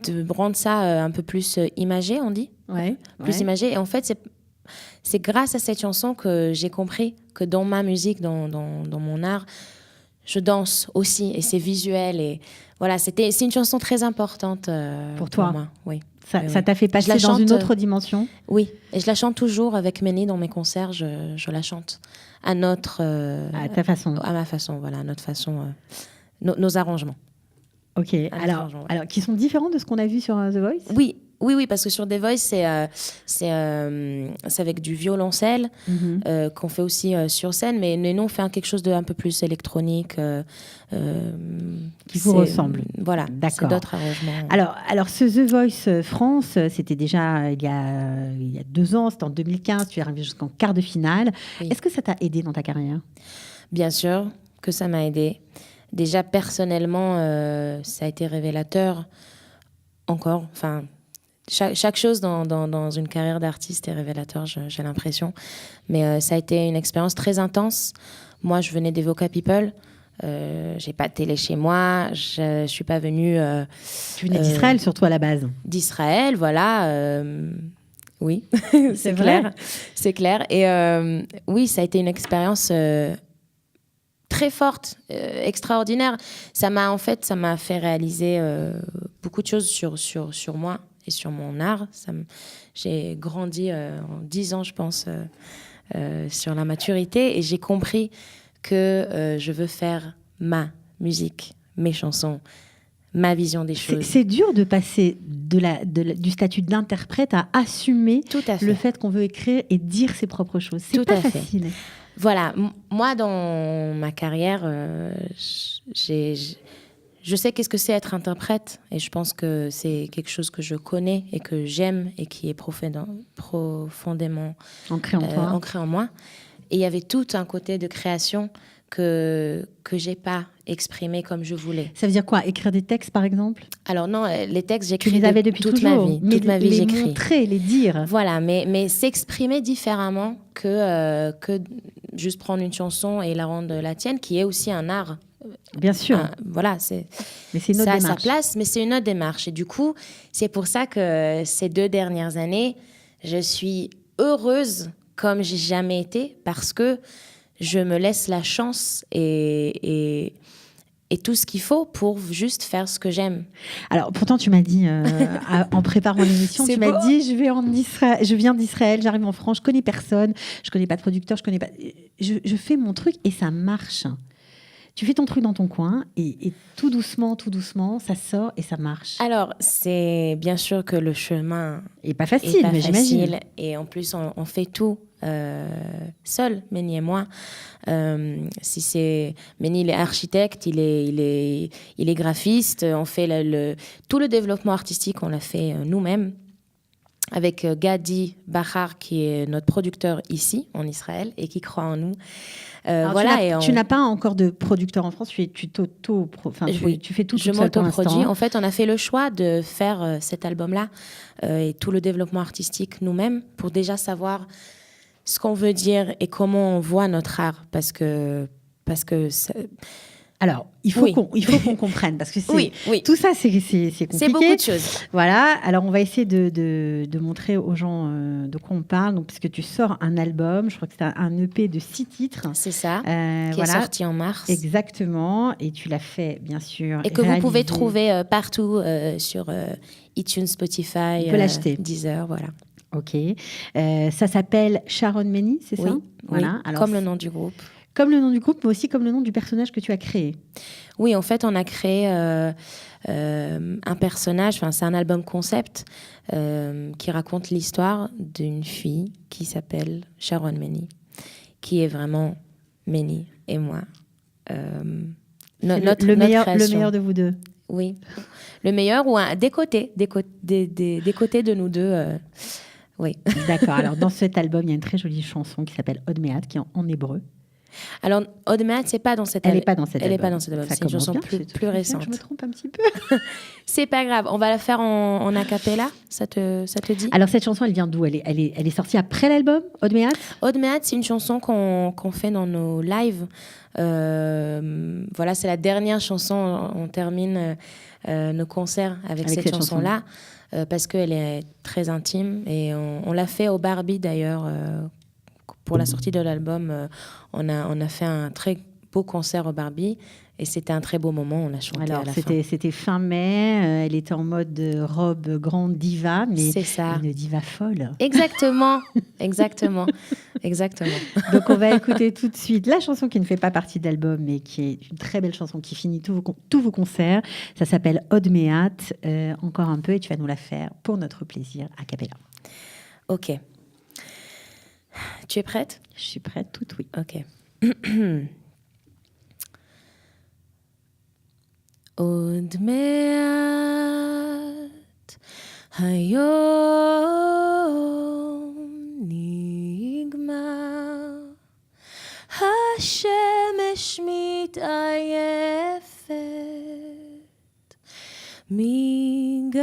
de rendre ça un peu plus imagé, on dit. Plus imagé. Et en fait, c'est grâce à cette chanson que j'ai compris que dans ma musique, dans mon art, je danse aussi et c'est visuel. Et voilà, c'est une chanson très importante pour toi. Moi. Oui. Ça t'a fait passer dans une autre dimension? Oui, et je la chante toujours avec Meni dans mes concerts. Je la chante à notre... à ta façon. À ma façon, voilà, à notre façon, nos arrangements. Ok, alors arrangement, ouais. qui sont différents de ce qu'on a vu sur The Voice. Oui, parce que sur The Voice, c'est avec du violoncelle qu'on fait aussi sur scène, mais nous, on fait quelque chose d'un peu plus électronique. Qui vous ressemble. Voilà, D'accord. c'est d'autres arrangements. Alors, ce The Voice France, c'était déjà il y a 2 ans, c'était en 2015, tu es arrivé jusqu'en quart de finale. Oui. Est-ce que ça t'a aidé dans ta carrière ? Bien sûr que ça m'a aidé. Déjà, personnellement, ça a été révélateur encore. Enfin, chaque chose dans une carrière d'artiste est révélateur, j'ai l'impression. Mais ça a été une expérience très intense. Moi, je venais des Voca People. J'ai pas de télé chez moi. Je suis pas venue... Tu venais d'Israël, surtout à la base. D'Israël, voilà. Oui, c'est vrai. clair. C'est clair. Et oui, ça a été une expérience... très forte, extraordinaire. Ça m'a fait réaliser beaucoup de choses sur moi et sur mon art. J'ai grandi en 10 ans, je pense, sur la maturité, et j'ai compris que je veux faire ma musique, mes chansons, ma vision des choses. C'est dur de passer du statut d'interprète à assumer Tout à fait. le fait qu'on veut écrire et dire ses propres choses. C'est Tout pas à fait. facile. Voilà, moi, dans ma carrière, je sais qu'est-ce que c'est être interprète, et je pense que c'est quelque chose que je connais et que j'aime et qui est profondément Ancré en toi. ancré en moi. Et il y avait tout un côté de création que j'ai pas exprimé comme je voulais. Ça veut dire quoi ? Écrire des textes, par exemple ? Alors non, les textes, Tu j'écris les avais depuis toute toujours, ma vie. mais Toute ma vie, les j'écris. montrer, les dire. Voilà, mais s'exprimer différemment que juste prendre une chanson et la rendre la tienne, qui est aussi un art. Bien sûr. Voilà, Mais c'est une autre ça a sa démarche. place, mais c'est une autre démarche. Et du coup, c'est pour ça que ces 2 dernières années, je suis heureuse comme j'ai jamais été, parce que je me laisse la chance et tout ce qu'il faut pour juste faire ce que j'aime. Alors, pourtant, tu m'as dit, en préparant l'émission, C'est tu m'as beau. dit, je viens d'Israël, j'arrive en France, je connais personne, je connais pas de producteur, je fais mon truc et ça marche. Tu fais ton truc dans ton coin et tout doucement, ça sort et ça marche. Alors, c'est bien sûr que le chemin Et pas facile, est pas mais j'imagine. facile. Et en plus, on fait tout seul, Méni et moi. Méni, il est architecte, il est graphiste. On fait tout le développement artistique, on l'a fait nous-mêmes. Avec Gadi Bahar, qui est notre producteur ici, en Israël, et qui croit en nous. Alors, Voilà, tu n'as pas encore de producteur en France, tu fais tout je seul pour m'autoproduis. l'instant. En fait, on a fait le choix de faire cet album-là et tout le développement artistique nous-mêmes pour déjà savoir ce qu'on veut dire et comment on voit notre art. Parce que Alors, il faut Oui. qu'on comprenne, parce que oui, tout ça, c'est compliqué. c'est beaucoup de choses. Voilà, alors on va essayer de montrer aux gens de quoi on parle. Donc, parce que tu sors un album, je crois que c'est un EP de 6 titres. C'est ça, qui voilà. est sorti en mars. Exactement, et tu l'as fait, bien sûr. Et que vous pouvez réaliser. trouver partout sur iTunes, Spotify, On peut l'acheter. Deezer, voilà. Ok. Ça s'appelle Sharon Méni, c'est Oui, ça? oui, Voilà. Alors, comme le nom du groupe. Comme le nom du groupe, mais aussi comme le nom du personnage que tu as créé. Oui, en fait, on a créé un personnage, enfin, c'est un album concept qui raconte l'histoire d'une fille qui s'appelle Sharon Méni, qui est vraiment Méni et moi. Notre le meilleur de vous deux. Oui, le meilleur ou des côtés de nous deux. Oui. D'accord. Alors, dans cet album, il y a une très jolie chanson qui s'appelle Od Me'at, qui est en hébreu. Alors, Od Me'at, c'est pas dans cet Elle album. n'est pas dans cet album. Elle n'est pas dans cet album. Ça C'est une commence chanson bien, plus c'est bien récente. que je me trompe un petit peu. C'est pas grave. On va la faire en a cappella. Ça te dit? Alors, cette chanson, elle vient d'où? Elle est sortie après l'album, Od Me'at? Od Me'at, c'est une chanson qu'on fait dans nos lives. Voilà, c'est la dernière chanson. On termine nos concerts avec cette chanson-là parce qu'elle est très intime. Et on l'a fait au Barbie, d'ailleurs. Pour la sortie de l'album, on a fait un très beau concert au Barbie. Et c'était un très beau moment, on a chanté Alors, à la fin. c'était fin mai, elle était en mode robe grande diva, mais C'est ça. une diva folle. Exactement, exactement, exactement. Donc, on va écouter tout de suite la chanson qui ne fait pas partie de l'album, mais qui est une très belle chanson qui finit tous vos concerts. Ça s'appelle Od Meat, encore un peu, et tu vas nous la faire pour notre plaisir a cappella. Ok. Tu es prête? Je suis prête, tout oui. Ok. עוד מעט היום נגמר, השמש מתעייפת מגגה,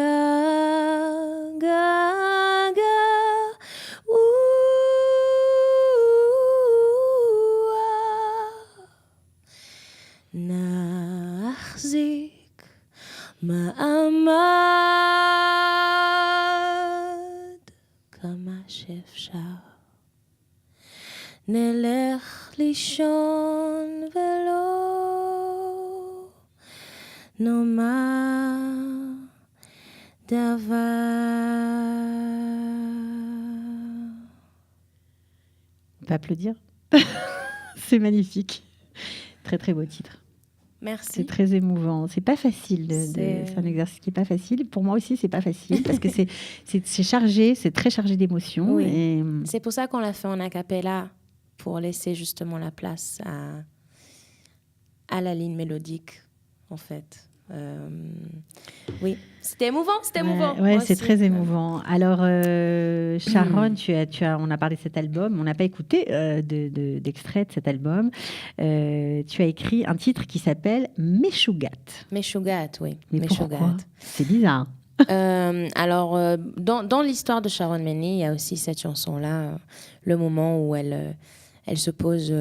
נחזיק מעמד כמה שאפשר, נלך לישון ולא נאמר דבר. On peut applaudir. C'est magnifique. Très, très beau titre. Merci. C'est très émouvant. C'est pas facile. C'est un exercice qui est pas facile. Pour moi aussi, c'est pas facile parce que c'est chargé, c'est très chargé d'émotions. Oui. Et... C'est pour ça qu'on l'a fait en a cappella, pour laisser justement la place à la ligne mélodique, en fait. Oui, c'était émouvant, Ouais, c'est très émouvant. Alors, Sharon, on a parlé de cet album, on n'a pas écouté d'extrait de cet album. Tu as écrit un titre qui s'appelle Meshugat. Meshugat, oui. Mais Meshugat. pourquoi ? C'est bizarre. Alors, dans l'histoire de Sharon Meni, il y a aussi cette chanson-là, le moment où elle se pose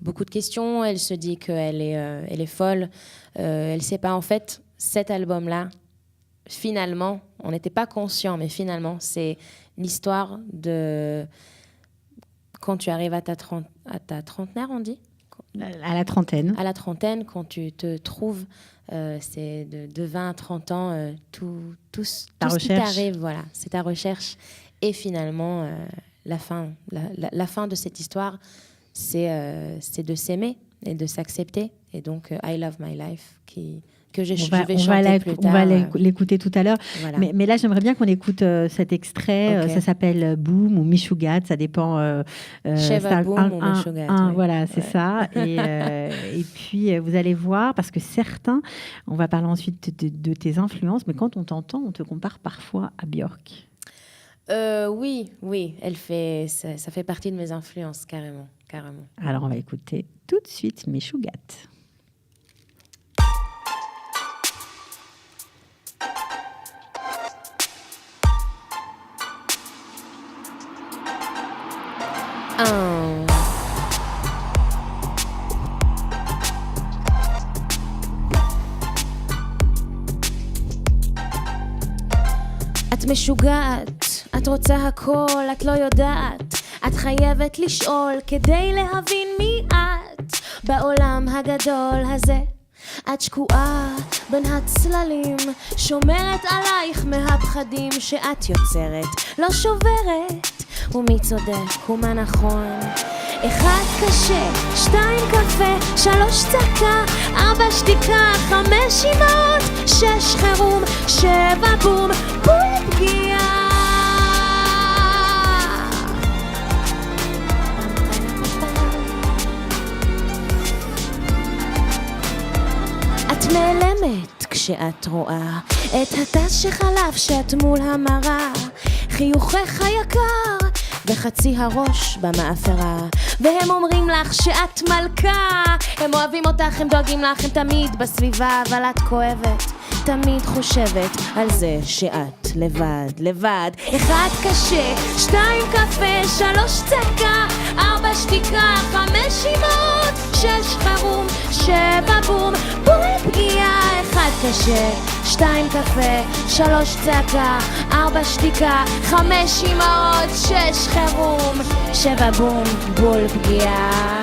beaucoup de questions, elle se dit qu'elle est folle, elle ne sait pas. En fait, cet album-là, finalement, on n'était pas conscient, mais finalement, c'est l'histoire de quand tu arrives à ta trentenaire, on dit ? À la trentaine. À la trentaine, quand tu te trouves, c'est de 20 à 30 ans, tout ce qui t'arrive, voilà, c'est ta recherche. Et finalement, la fin de cette histoire, c'est de s'aimer et de s'accepter. Et donc, I Love My Life, que je vais chanter plus tard. On va l'écouter tout à l'heure. Voilà. Mais là, j'aimerais bien qu'on écoute cet extrait. Okay. Ça s'appelle Boom ou Meshugat. Ça dépend. Sheva Boom ou Meshugat. Oui. Voilà, c'est ça. Et puis, vous allez voir, parce que certains, on va parler ensuite de tes influences, mais quand on t'entend, on te compare parfois à Björk. Oui, ça fait partie de mes influences, carrément. Alors, on va écouter tout de suite Meshugat. את משוגעת, את רוצה הכל, את לא יודעת, את חייבת לשאול כדי להבין מי את בעולם הגדול הזה. את שקועה בין הצללים, שומרת עלייך מהפחדים שאת יוצרת, לא שוברת. ומי צודק ומה נכון? 1 קשה, 2 קפה, 3 צעקה, 4 שתיקה, 5 אימהות, 6 חירום, 7 בום, בול פגיעה. את נעלמת כשאת רואה את הטס שחלף שאת מול המראה, חיוכך היקר וחצי הראש במאפרה, והם אומרים לך שאת מלכה, הם אוהבים אותך, הם דואגים לך, הם תמיד בסביבה, אבל את כואבת, תמיד חושבת על זה שאת לבד. 1 קשה, 2 קפה, 3 צעקה, 4 שתיקה, 5 אימהות, 6 חירום, 7 בום, בול פגיעה. 1 קשה, 2 קפה, 3 צעקה, 4 שתיקה, 5 אימהות, 6 חירום, 7 בום, בול פגיעה.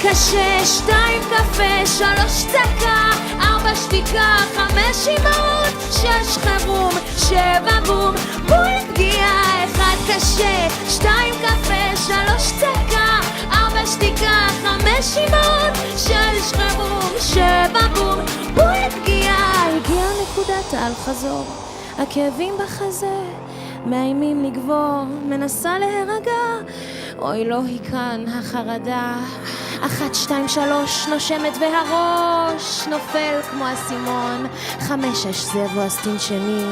קשה, 2 קפה, 3 צעקה, 4 שתיקה, 5 אימהות, 6 חירום, 7 בום, בול פגיעה, 1 קשה, 2 קפה, 3 צעקה, 4 שתיקה, 5 אימהות, 6 חירום, 7 בום, בול פגיעה. הגיעה נקודת האל חזור, הכאבים בחזה מאיימים לגבור, מנסה להירגע, אוי לא היא כאן החרדה. 1, 2, 3 נושמת והראש נופל כמו אסימון. 5, 6 זה בואסטין שני,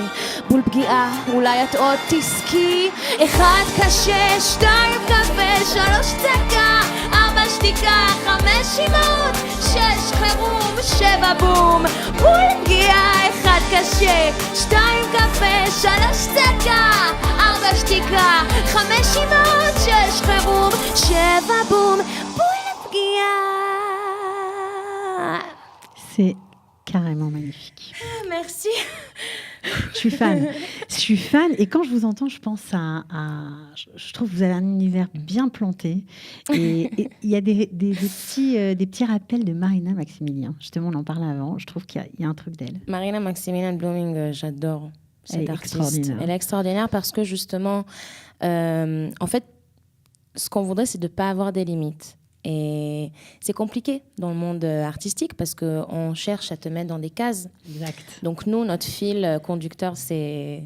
בול פגיעה, אולי את עוד תסכי. 1 קשה, 2 קפה, 3 צעקה, 4 שתיקה, 5 אימהות, 6 חירום, 7 בום, בול פגיעה. 1 קשה, 2 קפה, 3 צעקה, 4 שתיקה, 5 אימהות, 6 חירום, 7 בום, בול פגיעה. C'est carrément magnifique. Merci. Je suis fan. Je suis fan. Et quand je vous entends, je pense je trouve que vous avez un univers bien planté. Et il y a des petits rappels de Marina Maximilien. Justement, on en parlait avant. Je trouve qu'il y a un truc d'elle. Marina Maximilian Blooming, j'adore cette artiste. Extraordinaire. Elle est extraordinaire parce que justement, en fait, ce qu'on voudrait, c'est de ne pas avoir des limites. Et c'est compliqué dans le monde artistique parce qu'on cherche à te mettre dans des cases. Exact. Donc nous, notre fil conducteur, c'est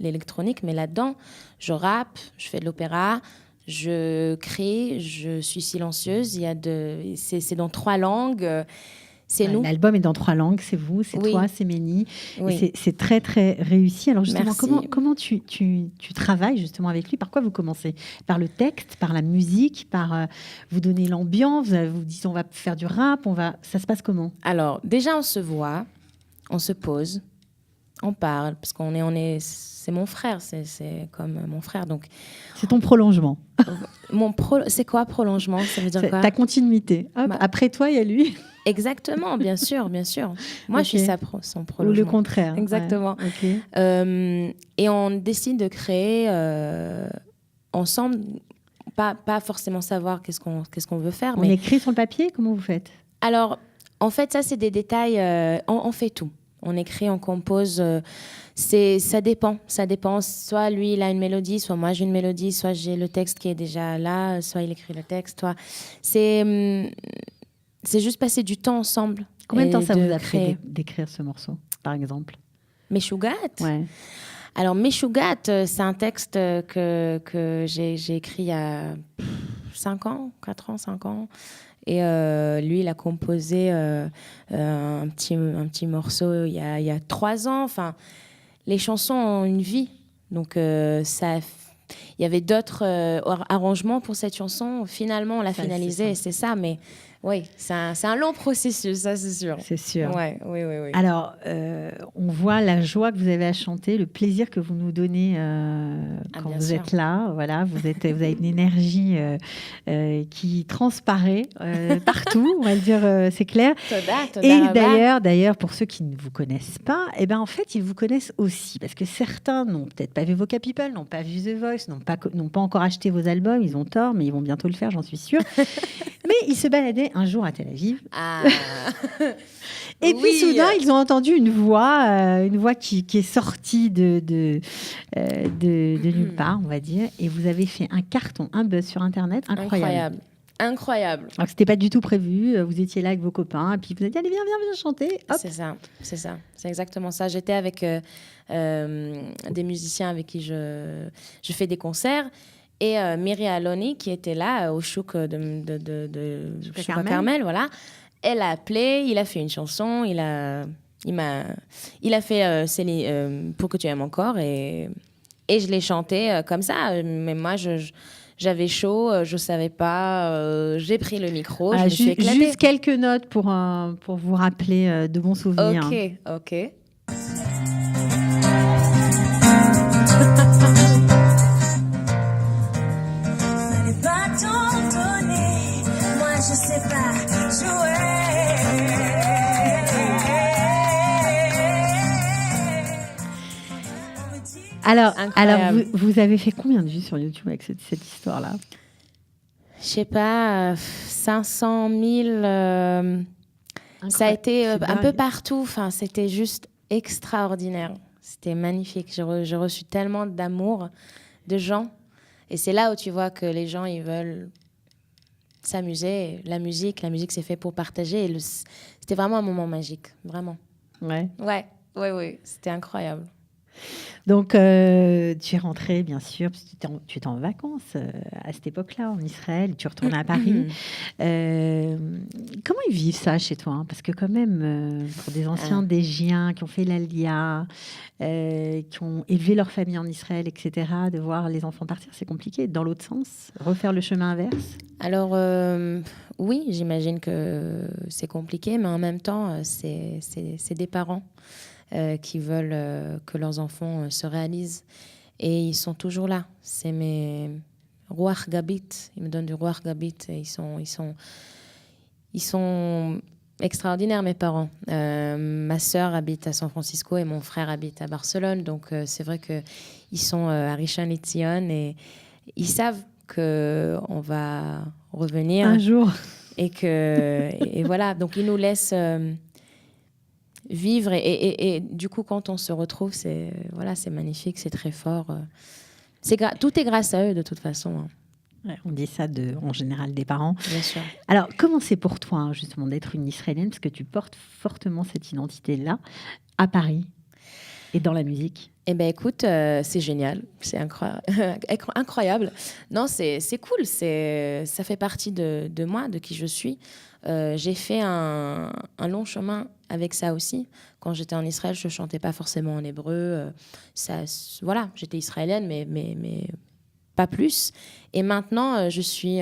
l'électronique. Mais là-dedans, je rappe, je fais de l'opéra, je crée, je suis silencieuse. C'est dans 3 langues. C'est nous. L'album est dans 3 langues, c'est vous, c'est toi, c'est Ménie. Oui. C'est très, très réussi. Alors justement, Merci. comment tu travailles justement avec lui? Par quoi vous commencez? Par le texte, par la musique, par vous donner l'ambiance, vous dites on va faire du rap, ça se passe comment? Alors, déjà, on se voit, on se pose, on parle, parce c'est mon frère, c'est comme mon frère. Donc, c'est ton prolongement. C'est quoi prolongement? Ça veut dire quoi? Ta continuité. Hop, après toi, il y a lui. Exactement, bien sûr, bien sûr. Moi, je suis son prolongement. Ou le contraire. Exactement. Ouais. Okay. Et on décide de créer ensemble, pas forcément savoir qu'est-ce qu'on veut faire. On écrit sur le papier? Comment vous faites? Alors, en fait, ça, c'est des détails. On fait tout. On écrit, on compose. Ça dépend. Soit lui, il a une mélodie, soit moi, j'ai une mélodie, soit j'ai le texte qui est déjà là, soit il écrit le texte. C'est juste passer du temps ensemble. Combien de temps ça vous a pris d'écrire ce morceau, par exemple? Meshugat. Ouais. Alors, Meshugat, c'est un texte que j'ai écrit il y a 5 ans. Et lui, il a composé un petit morceau il y a 3 ans. Enfin, les chansons ont une vie. Donc, il y avait d'autres arrangements pour cette chanson. Finalement, on l'a finalisée et c'est ça. Mais oui, c'est un long processus, ça, c'est sûr. C'est sûr. Ouais, oui. Alors, on voit la joie que vous avez à chanter, le plaisir que vous nous donnez quand vous êtes là. Voilà, vous avez une énergie qui transparaît partout, on va le dire, c'est clair. Et d'ailleurs, pour ceux qui ne vous connaissent pas, en fait, ils vous connaissent aussi. Parce que certains n'ont peut-être pas vu Voca People, n'ont pas vu The Voice, n'ont pas encore acheté vos albums. Ils ont tort, mais ils vont bientôt le faire, j'en suis sûre. Mais ils se baladaient un jour à Tel Aviv. Et puis soudain, ils ont entendu une voix qui est sortie de nulle part, on va dire. Et vous avez fait un carton, un buzz sur Internet incroyable. Incroyable. Alors que c'était pas du tout prévu. Vous étiez là avec vos copains, et puis vous avez dit allez viens chanter. Hop. C'est ça. C'est exactement ça. J'étais avec des musiciens avec qui je fais des concerts. Et Miri Aloni, qui était là au Chouk de Carmel, voilà. Elle a appelé, il a fait une chanson, il a fait Pour que tu aimes encore et je l'ai chanté comme ça. Mais moi, j'avais chaud, je savais pas. J'ai pris le micro, je me suis éclatée. Juste quelques notes pour vous rappeler de bons souvenirs. Ok. Je sais pas jouer. Alors vous avez fait combien de vues sur YouTube avec cette histoire-là? Je sais pas, 500 000. Ça a été un peu partout. Enfin, c'était juste extraordinaire. C'était magnifique. J'ai reçu tellement d'amour de gens. Et c'est là où tu vois que les gens, ils veulent s'amuser. La musique, c'est fait pour partager. Et c'était vraiment un moment magique, vraiment. Ouais. Ouais. C'était incroyable. Donc, tu es rentrée, bien sûr, parce que tu étais en vacances à cette époque-là, en Israël, tu retournes à Paris. Comment ils vivent ça chez toi, hein? Parce que quand même, pour des anciens Dégiens qui ont fait l'Alia, qui ont élevé leur famille en Israël, etc., de voir les enfants partir, c'est compliqué. Dans l'autre sens, refaire le chemin inverse. Alors, oui, j'imagine que c'est compliqué, mais en même temps, c'est des parents qui veulent que leurs enfants se réalisent. Et ils sont toujours là. C'est mes Ruach Gabit. Ils me donnent du Ruach Gabit. Et ils sont extraordinaires, mes parents. Ma sœur habite à San Francisco et mon frère habite à Barcelone. Donc, c'est vrai qu'ils sont à Rishon LeZion et ils savent qu'on va revenir. Un jour. Et voilà. Donc, ils nous laissent... vivre et du coup quand on se retrouve c'est magnifique, c'est très fort, tout est grâce à eux de toute façon, hein. Ouais, on dit ça en général des parents. Bien sûr. Alors comment c'est pour toi, hein, justement, d'être une Israélienne, parce que tu portes fortement cette identité-là à Paris et dans la musique? Eh ben écoute, c'est génial, c'est incroyable. Non, c'est cool, ça fait partie de moi, de qui je suis. J'ai fait un long chemin avec ça aussi. Quand j'étais en Israël, je chantais pas forcément en hébreu. Voilà, j'étais israélienne, mais pas plus. Et maintenant, je suis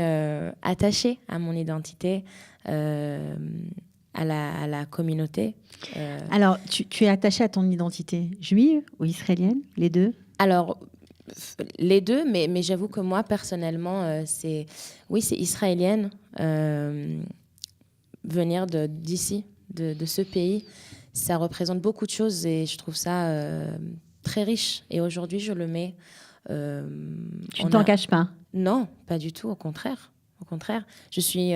attachée à mon identité, à la communauté. Alors, tu es attachée à ton identité juive ou israélienne, les deux? Alors, les deux, mais j'avoue que moi, personnellement, c'est israélienne. Venir d'ici, de ce pays, ça représente beaucoup de choses et je trouve ça très riche. Et aujourd'hui, je le mets... tu ne t'en caches pas? Non, pas du tout, au contraire. Je suis...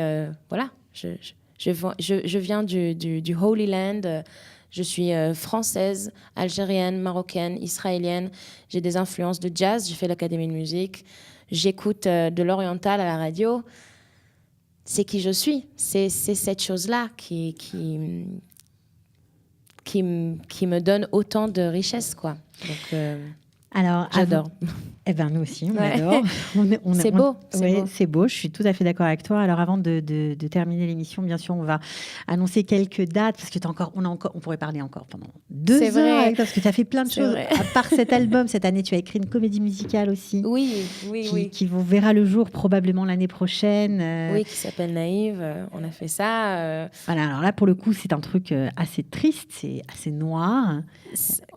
voilà, je viens du Holy Land. Je suis française, algérienne, marocaine, israélienne. J'ai des influences de jazz. J'ai fait l'académie de musique. J'écoute de l'oriental à la radio. C'est qui je suis. C'est cette chose-là qui me donne autant de richesse, quoi. Donc, alors, j'adore. Eh ben, nous aussi, on adore. C'est beau. C'est beau. Je suis tout à fait d'accord avec toi. Alors, avant de terminer l'émission, bien sûr, on va annoncer quelques dates parce que on pourrait parler encore pendant 2 heures avec toi, parce que tu as fait plein de choses. À part cet album, cette année, tu as écrit une comédie musicale aussi. Oui. Qui vous verra le jour probablement l'année prochaine. Oui, qui s'appelle Naïve. On a fait ça. Voilà. Alors là, pour le coup, c'est un truc assez triste, c'est assez noir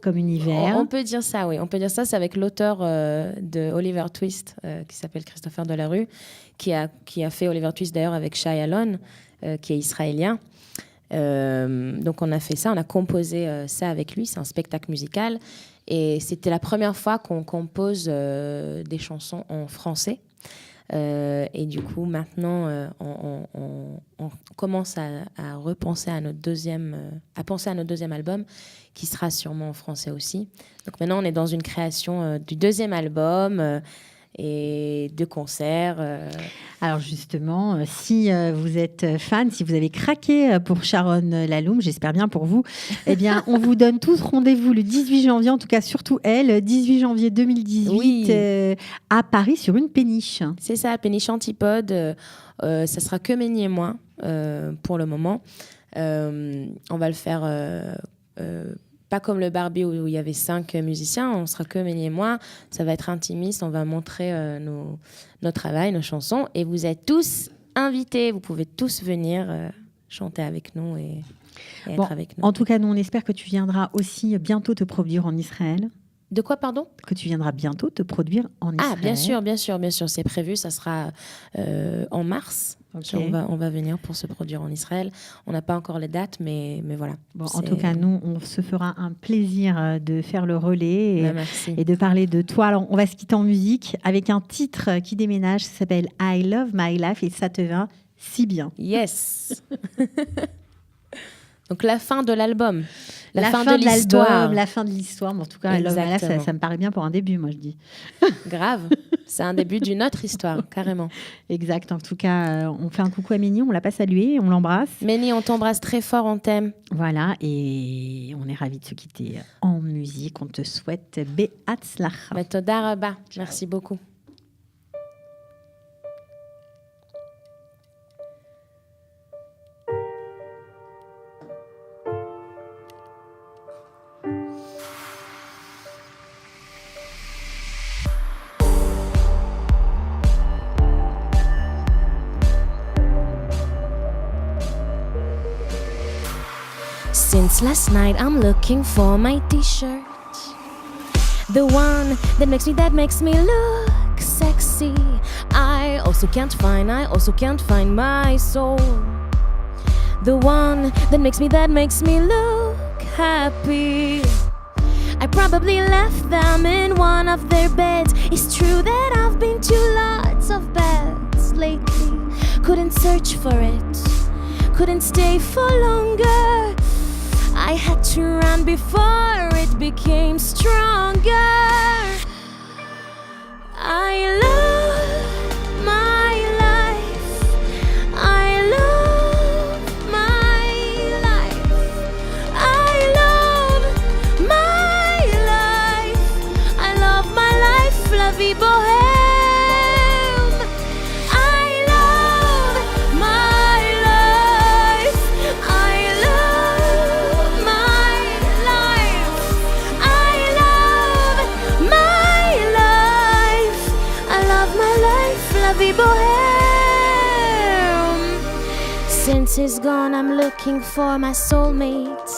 comme univers. On peut dire ça, oui. On peut dire ça. C'est avec l'auteur de Oliver Twist, qui s'appelle Christopher Delarue, qui a fait Oliver Twist d'ailleurs avec Shai Alon, qui est israélien. Donc on a fait ça, on a composé ça avec lui. C'est un spectacle musical et c'était la première fois qu'on compose des chansons en français. Et du coup maintenant on commence à repenser à notre deuxième album qui sera sûrement en français aussi. Donc maintenant on est dans une création du deuxième album et de concerts. Alors justement, si vous êtes fan, si vous avez craqué pour Sharon Laloum, j'espère bien pour vous, eh bien, on vous donne tous rendez-vous le 18 janvier, en tout cas surtout elle, 18 janvier 2018, oui. À Paris sur une péniche. C'est ça, péniche Antipode. Ça sera que Méni et moi pour le moment. On va le faire... pas comme le Barbie où il y avait 5 musiciens, on sera que Méni et moi. Ça va être intimiste, on va montrer nos travails, nos chansons. Et vous êtes tous invités, vous pouvez tous venir chanter avec nous et être avec nous. En tout cas, nous, on espère que tu viendras aussi bientôt te produire en Israël. De quoi, pardon ? Que tu viendras bientôt te produire en Israël. Ah, bien sûr, c'est prévu, ça sera en mars. Okay. On va venir pour se produire en Israël. On n'a pas encore les dates, mais voilà. Bon, en tout cas, nous, on se fera un plaisir de faire le relais et de parler de toi. Alors, on va se quitter en musique avec un titre qui déménage. Ça s'appelle I Love My Life et ça te va si bien. Yes. Donc, la fin de l'album. La fin de l'histoire. La fin de l'histoire. Bon, en tout cas, I Love My Life, ça me paraît bien pour un début, moi, je dis. Grave. C'est un début d'une autre histoire, carrément. Exact. En tout cas, on fait un coucou à Méni, on l'a pas salué, on l'embrasse. Méni, on t'embrasse très fort, on t'aime. Voilà, et on est ravis de se quitter en musique. On te souhaite Be'atzlacha. Toda rabba. Merci beaucoup. Since last night I'm looking for my t-shirt, the one that makes me look sexy. I also can't find my soul, the one that makes me look happy. I probably left them in one of their beds. It's true that I've been to lots of beds lately. Couldn't search for it, couldn't stay for longer. I had to run before it became stronger. I love my life. I love my life. I love my life. I love my life, la vie bohème. Since he's gone, I'm looking for my soulmate,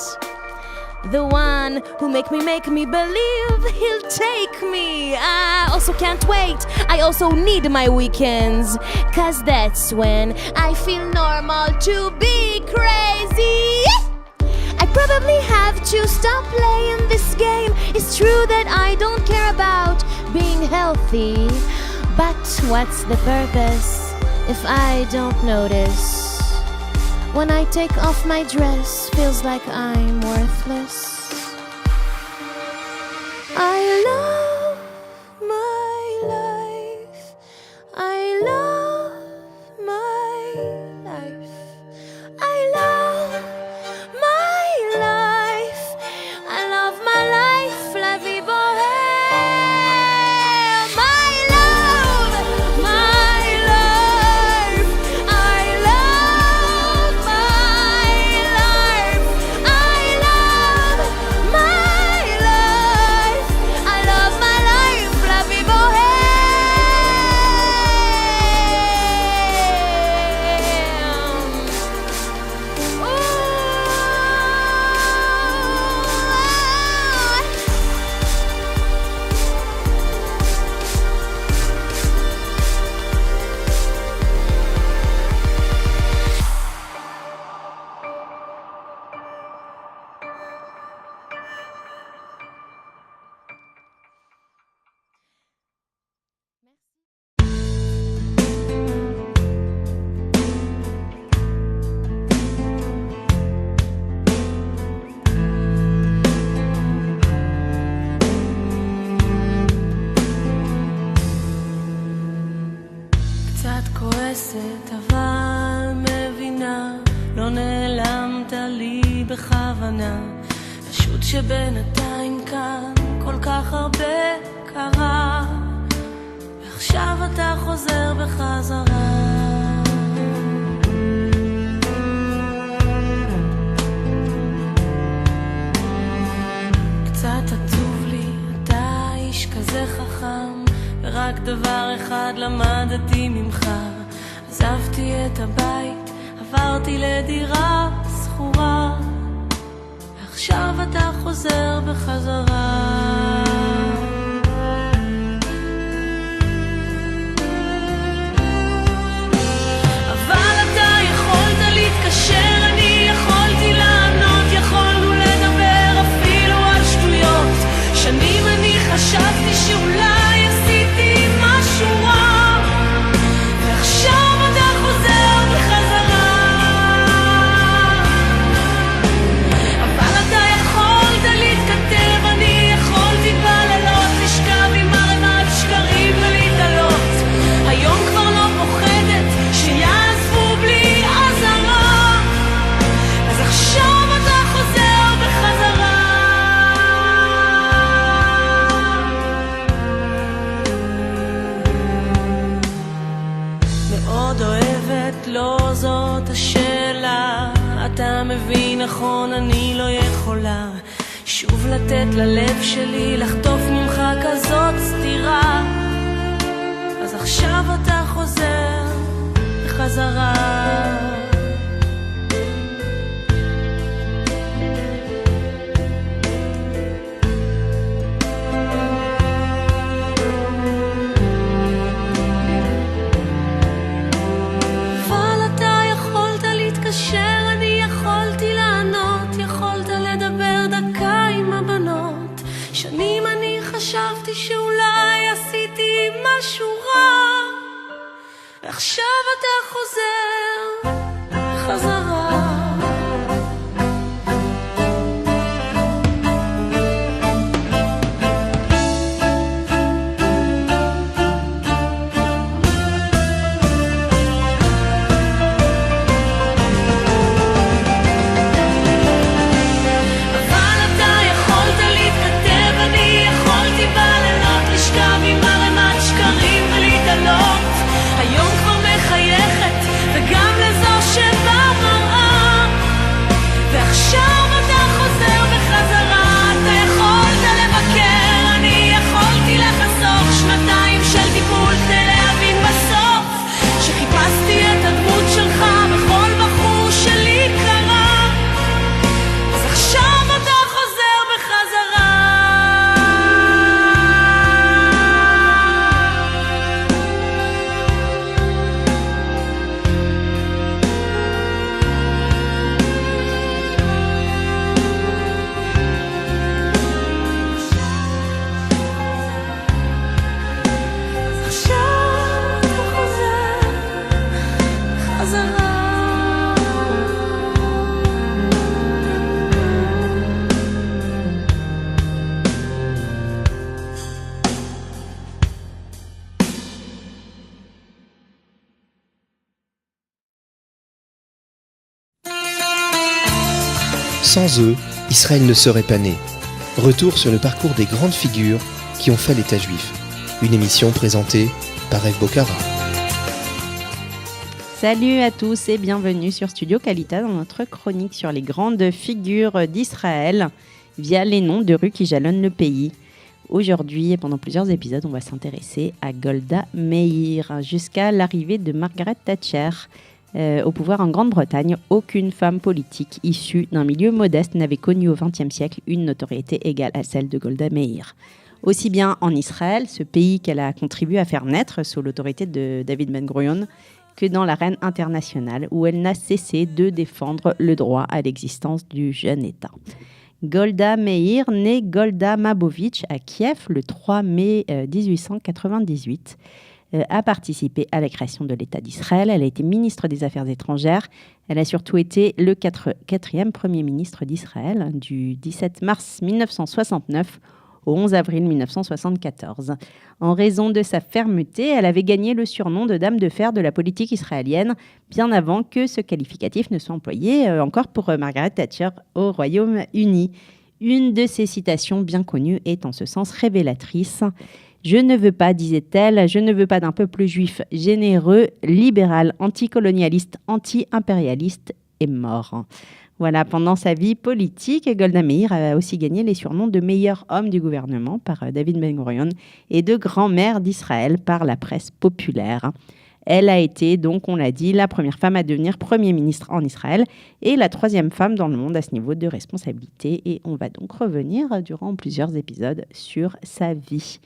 the one who make me believe he'll take me. I also can't wait, I also need my weekends, 'cause that's when I feel normal to be crazy. I probably have to stop playing this game. It's true that I don't care about being healthy, but what's the purpose if I don't notice? When I take off my dress, feels like I'm worthless. I love my life. I love my life. I love my life. I love my life, la vie bohème. כועסת אבל מבינה, לא נעלמת לי בכוונה, פשוט שבינתיים כאן כל כך הרבה קרה, ועכשיו אתה חוזר בחזרה. קצת עצוב לי, אתה איש כזה חכם, ורק דבר אחד למדתי ממך, עזבתי את הבית, עברתי לדירה שכורה, ועכשיו אתה חוזר בחזרה. אבל לתת ללב שלי לחטוף ממך כזאת סתירה, אז עכשיו אתה חוזר בחזרה. אני יכולתי לענות, יכולת לדבר דקה עם הבנות. שנים אני חשבתי שאולי עשיתי משהו רע, ועכשיו אתה חוזר בחזרה. היום כבר מחייכת וגם לזו שבמראה, ועכשיו אתה חוזר בחזרה. אתה יכולת לבקר, אני יכולתי לחסוך שנתיים של טיפול כדי להבין בסוף שחיפשתי את הדמות שלך בכל בחור שלי קרה, אז עכשיו אתה חוזר בחזרה. Sans eux, Israël ne serait pas né. Retour sur le parcours des grandes figures qui ont fait l'État juif. Une émission présentée par Eve Bocara. Salut à tous et bienvenue sur Studio Kalita dans notre chronique sur les grandes figures d'Israël via les noms de rues qui jalonnent le pays. Aujourd'hui et pendant plusieurs épisodes, on va s'intéresser à Golda Meir jusqu'à l'arrivée de Margaret Thatcher. Au pouvoir en Grande-Bretagne, aucune femme politique issue d'un milieu modeste n'avait connu au XXe siècle une notoriété égale à celle de Golda Meir. Aussi bien en Israël, ce pays qu'elle a contribué à faire naître sous l'autorité de David Ben-Gurion, que dans l'arène internationale où elle n'a cessé de défendre le droit à l'existence du jeune État. Golda Meir, née Golda Mabovitch à Kiev le 3 mai 1898, a participé à la création de l'État d'Israël. Elle a été ministre des Affaires étrangères. Elle a surtout été le quatrième Premier ministre d'Israël du 17 mars 1969 au 11 avril 1974. En raison de sa fermeté, elle avait gagné le surnom de Dame de fer de la politique israélienne, bien avant que ce qualificatif ne soit employé encore pour Margaret Thatcher au Royaume-Uni. Une de ses citations bien connues est en ce sens révélatrice. « Je ne veux pas, disait-elle, je ne veux pas d'un peuple juif généreux, libéral, anticolonialiste, anti-impérialiste et mort. » Voilà, pendant sa vie politique, Golda Meir a aussi gagné les surnoms de meilleur homme du gouvernement par David Ben-Gurion et de grand-mère d'Israël par la presse populaire. Elle a été, donc, on l'a dit, la première femme à devenir Premier ministre en Israël et la troisième femme dans le monde à ce niveau de responsabilité. Et on va donc revenir durant plusieurs épisodes sur sa vie.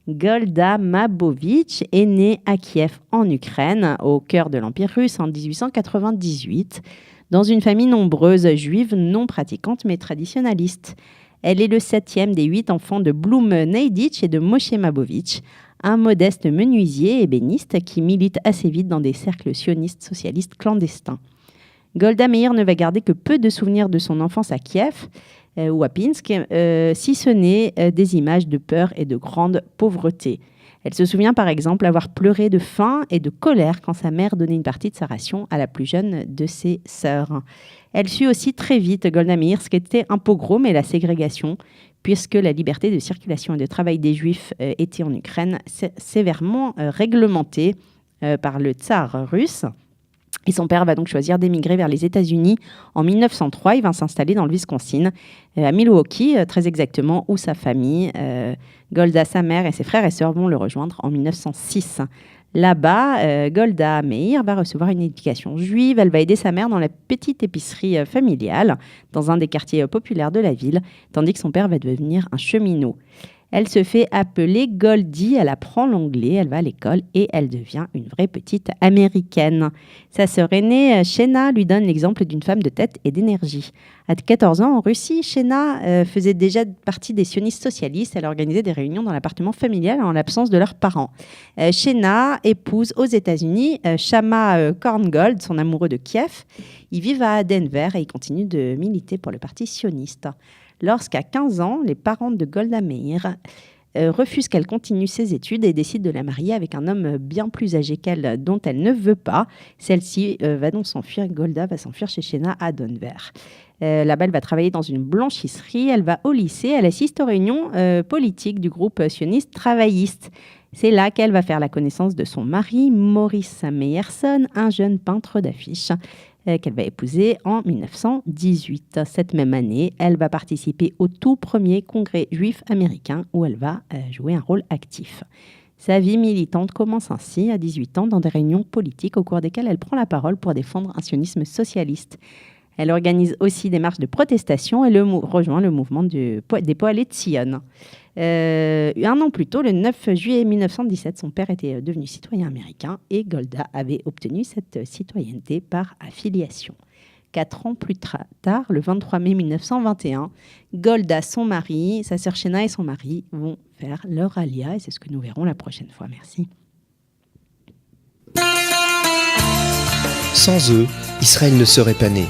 Golda Mabovitch est née à Kiev, en Ukraine, au cœur de l'Empire russe, en 1898, dans une famille nombreuse, juive, non pratiquante, mais traditionnaliste. Elle est le 7e des 8 enfants de Blum Neidich et de Moshe Mabovitch, un modeste menuisier ébéniste qui milite assez vite dans des cercles sionistes socialistes clandestins. Golda Meir ne va garder que peu de souvenirs de son enfance à Kiev, ou à Pinsk, si ce n'est des images de peur et de grande pauvreté. Elle se souvient par exemple avoir pleuré de faim et de colère quand sa mère donnait une partie de sa ration à la plus jeune de ses sœurs. Elle sut aussi très vite, Golda Meir, ce qu'était un pogrom et la ségrégation, puisque la liberté de circulation et de travail des Juifs était en Ukraine sévèrement réglementée par le tsar russe. Et son père va donc choisir d'émigrer vers les États-Unis. En 1903, il va s'installer dans le Wisconsin, à Milwaukee, très exactement, où sa famille, Golda, sa mère et ses frères et sœurs vont le rejoindre en 1906. Là-bas, Golda Meir va recevoir une éducation juive. Elle va aider sa mère dans la petite épicerie familiale, dans un des quartiers populaires de la ville, tandis que son père va devenir un cheminot. Elle se fait appeler Goldie, elle apprend l'anglais, elle va à l'école et elle devient une vraie petite américaine. Sa sœur aînée, Shena, lui donne l'exemple d'une femme de tête et d'énergie. À 14 ans, en Russie, Shena faisait déjà partie des sionistes socialistes. Elle organisait des réunions dans l'appartement familial en l'absence de leurs parents. Shena épouse aux États-Unis Shama Korngold, son amoureux de Kiev. Ils vivent à Denver et ils continuent de militer pour le parti sioniste. Lorsqu'à 15 ans, les parents de Golda Meir refusent qu'elle continue ses études et décident de la marier avec un homme bien plus âgé qu'elle, dont elle ne veut pas. Celle-ci va donc s'enfuir, Golda va s'enfuir chez Shena à Denver. Là-bas, elle va travailler dans une blanchisserie, elle va au lycée, elle assiste aux réunions politiques du groupe sioniste travailliste. C'est là qu'elle va faire la connaissance de son mari, Maurice Meyerson, un jeune peintre d'affiches, qu'elle va épouser en 1918. Cette même année, elle va participer au tout premier congrès juif américain où elle va jouer un rôle actif. Sa vie militante commence ainsi à 18 ans dans des réunions politiques au cours desquelles elle prend la parole pour défendre un sionisme socialiste. Elle organise aussi des marches de protestation et rejoint le mouvement des Poalets de Sion. Un an plus tôt, le 9 juillet 1917, son père était devenu citoyen américain et Golda avait obtenu cette citoyenneté par affiliation. 4 ans plus tard, le 23 mai 1921, Golda, son mari, sa sœur Shena et son mari vont faire leur alia et c'est ce que nous verrons la prochaine fois. Merci. Sans eux, Israël ne serait pas né.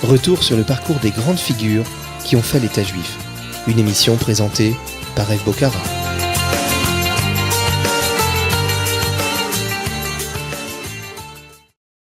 Retour sur le parcours des grandes figures qui ont fait l'État juif. Une émission présentée par Eve Bocara.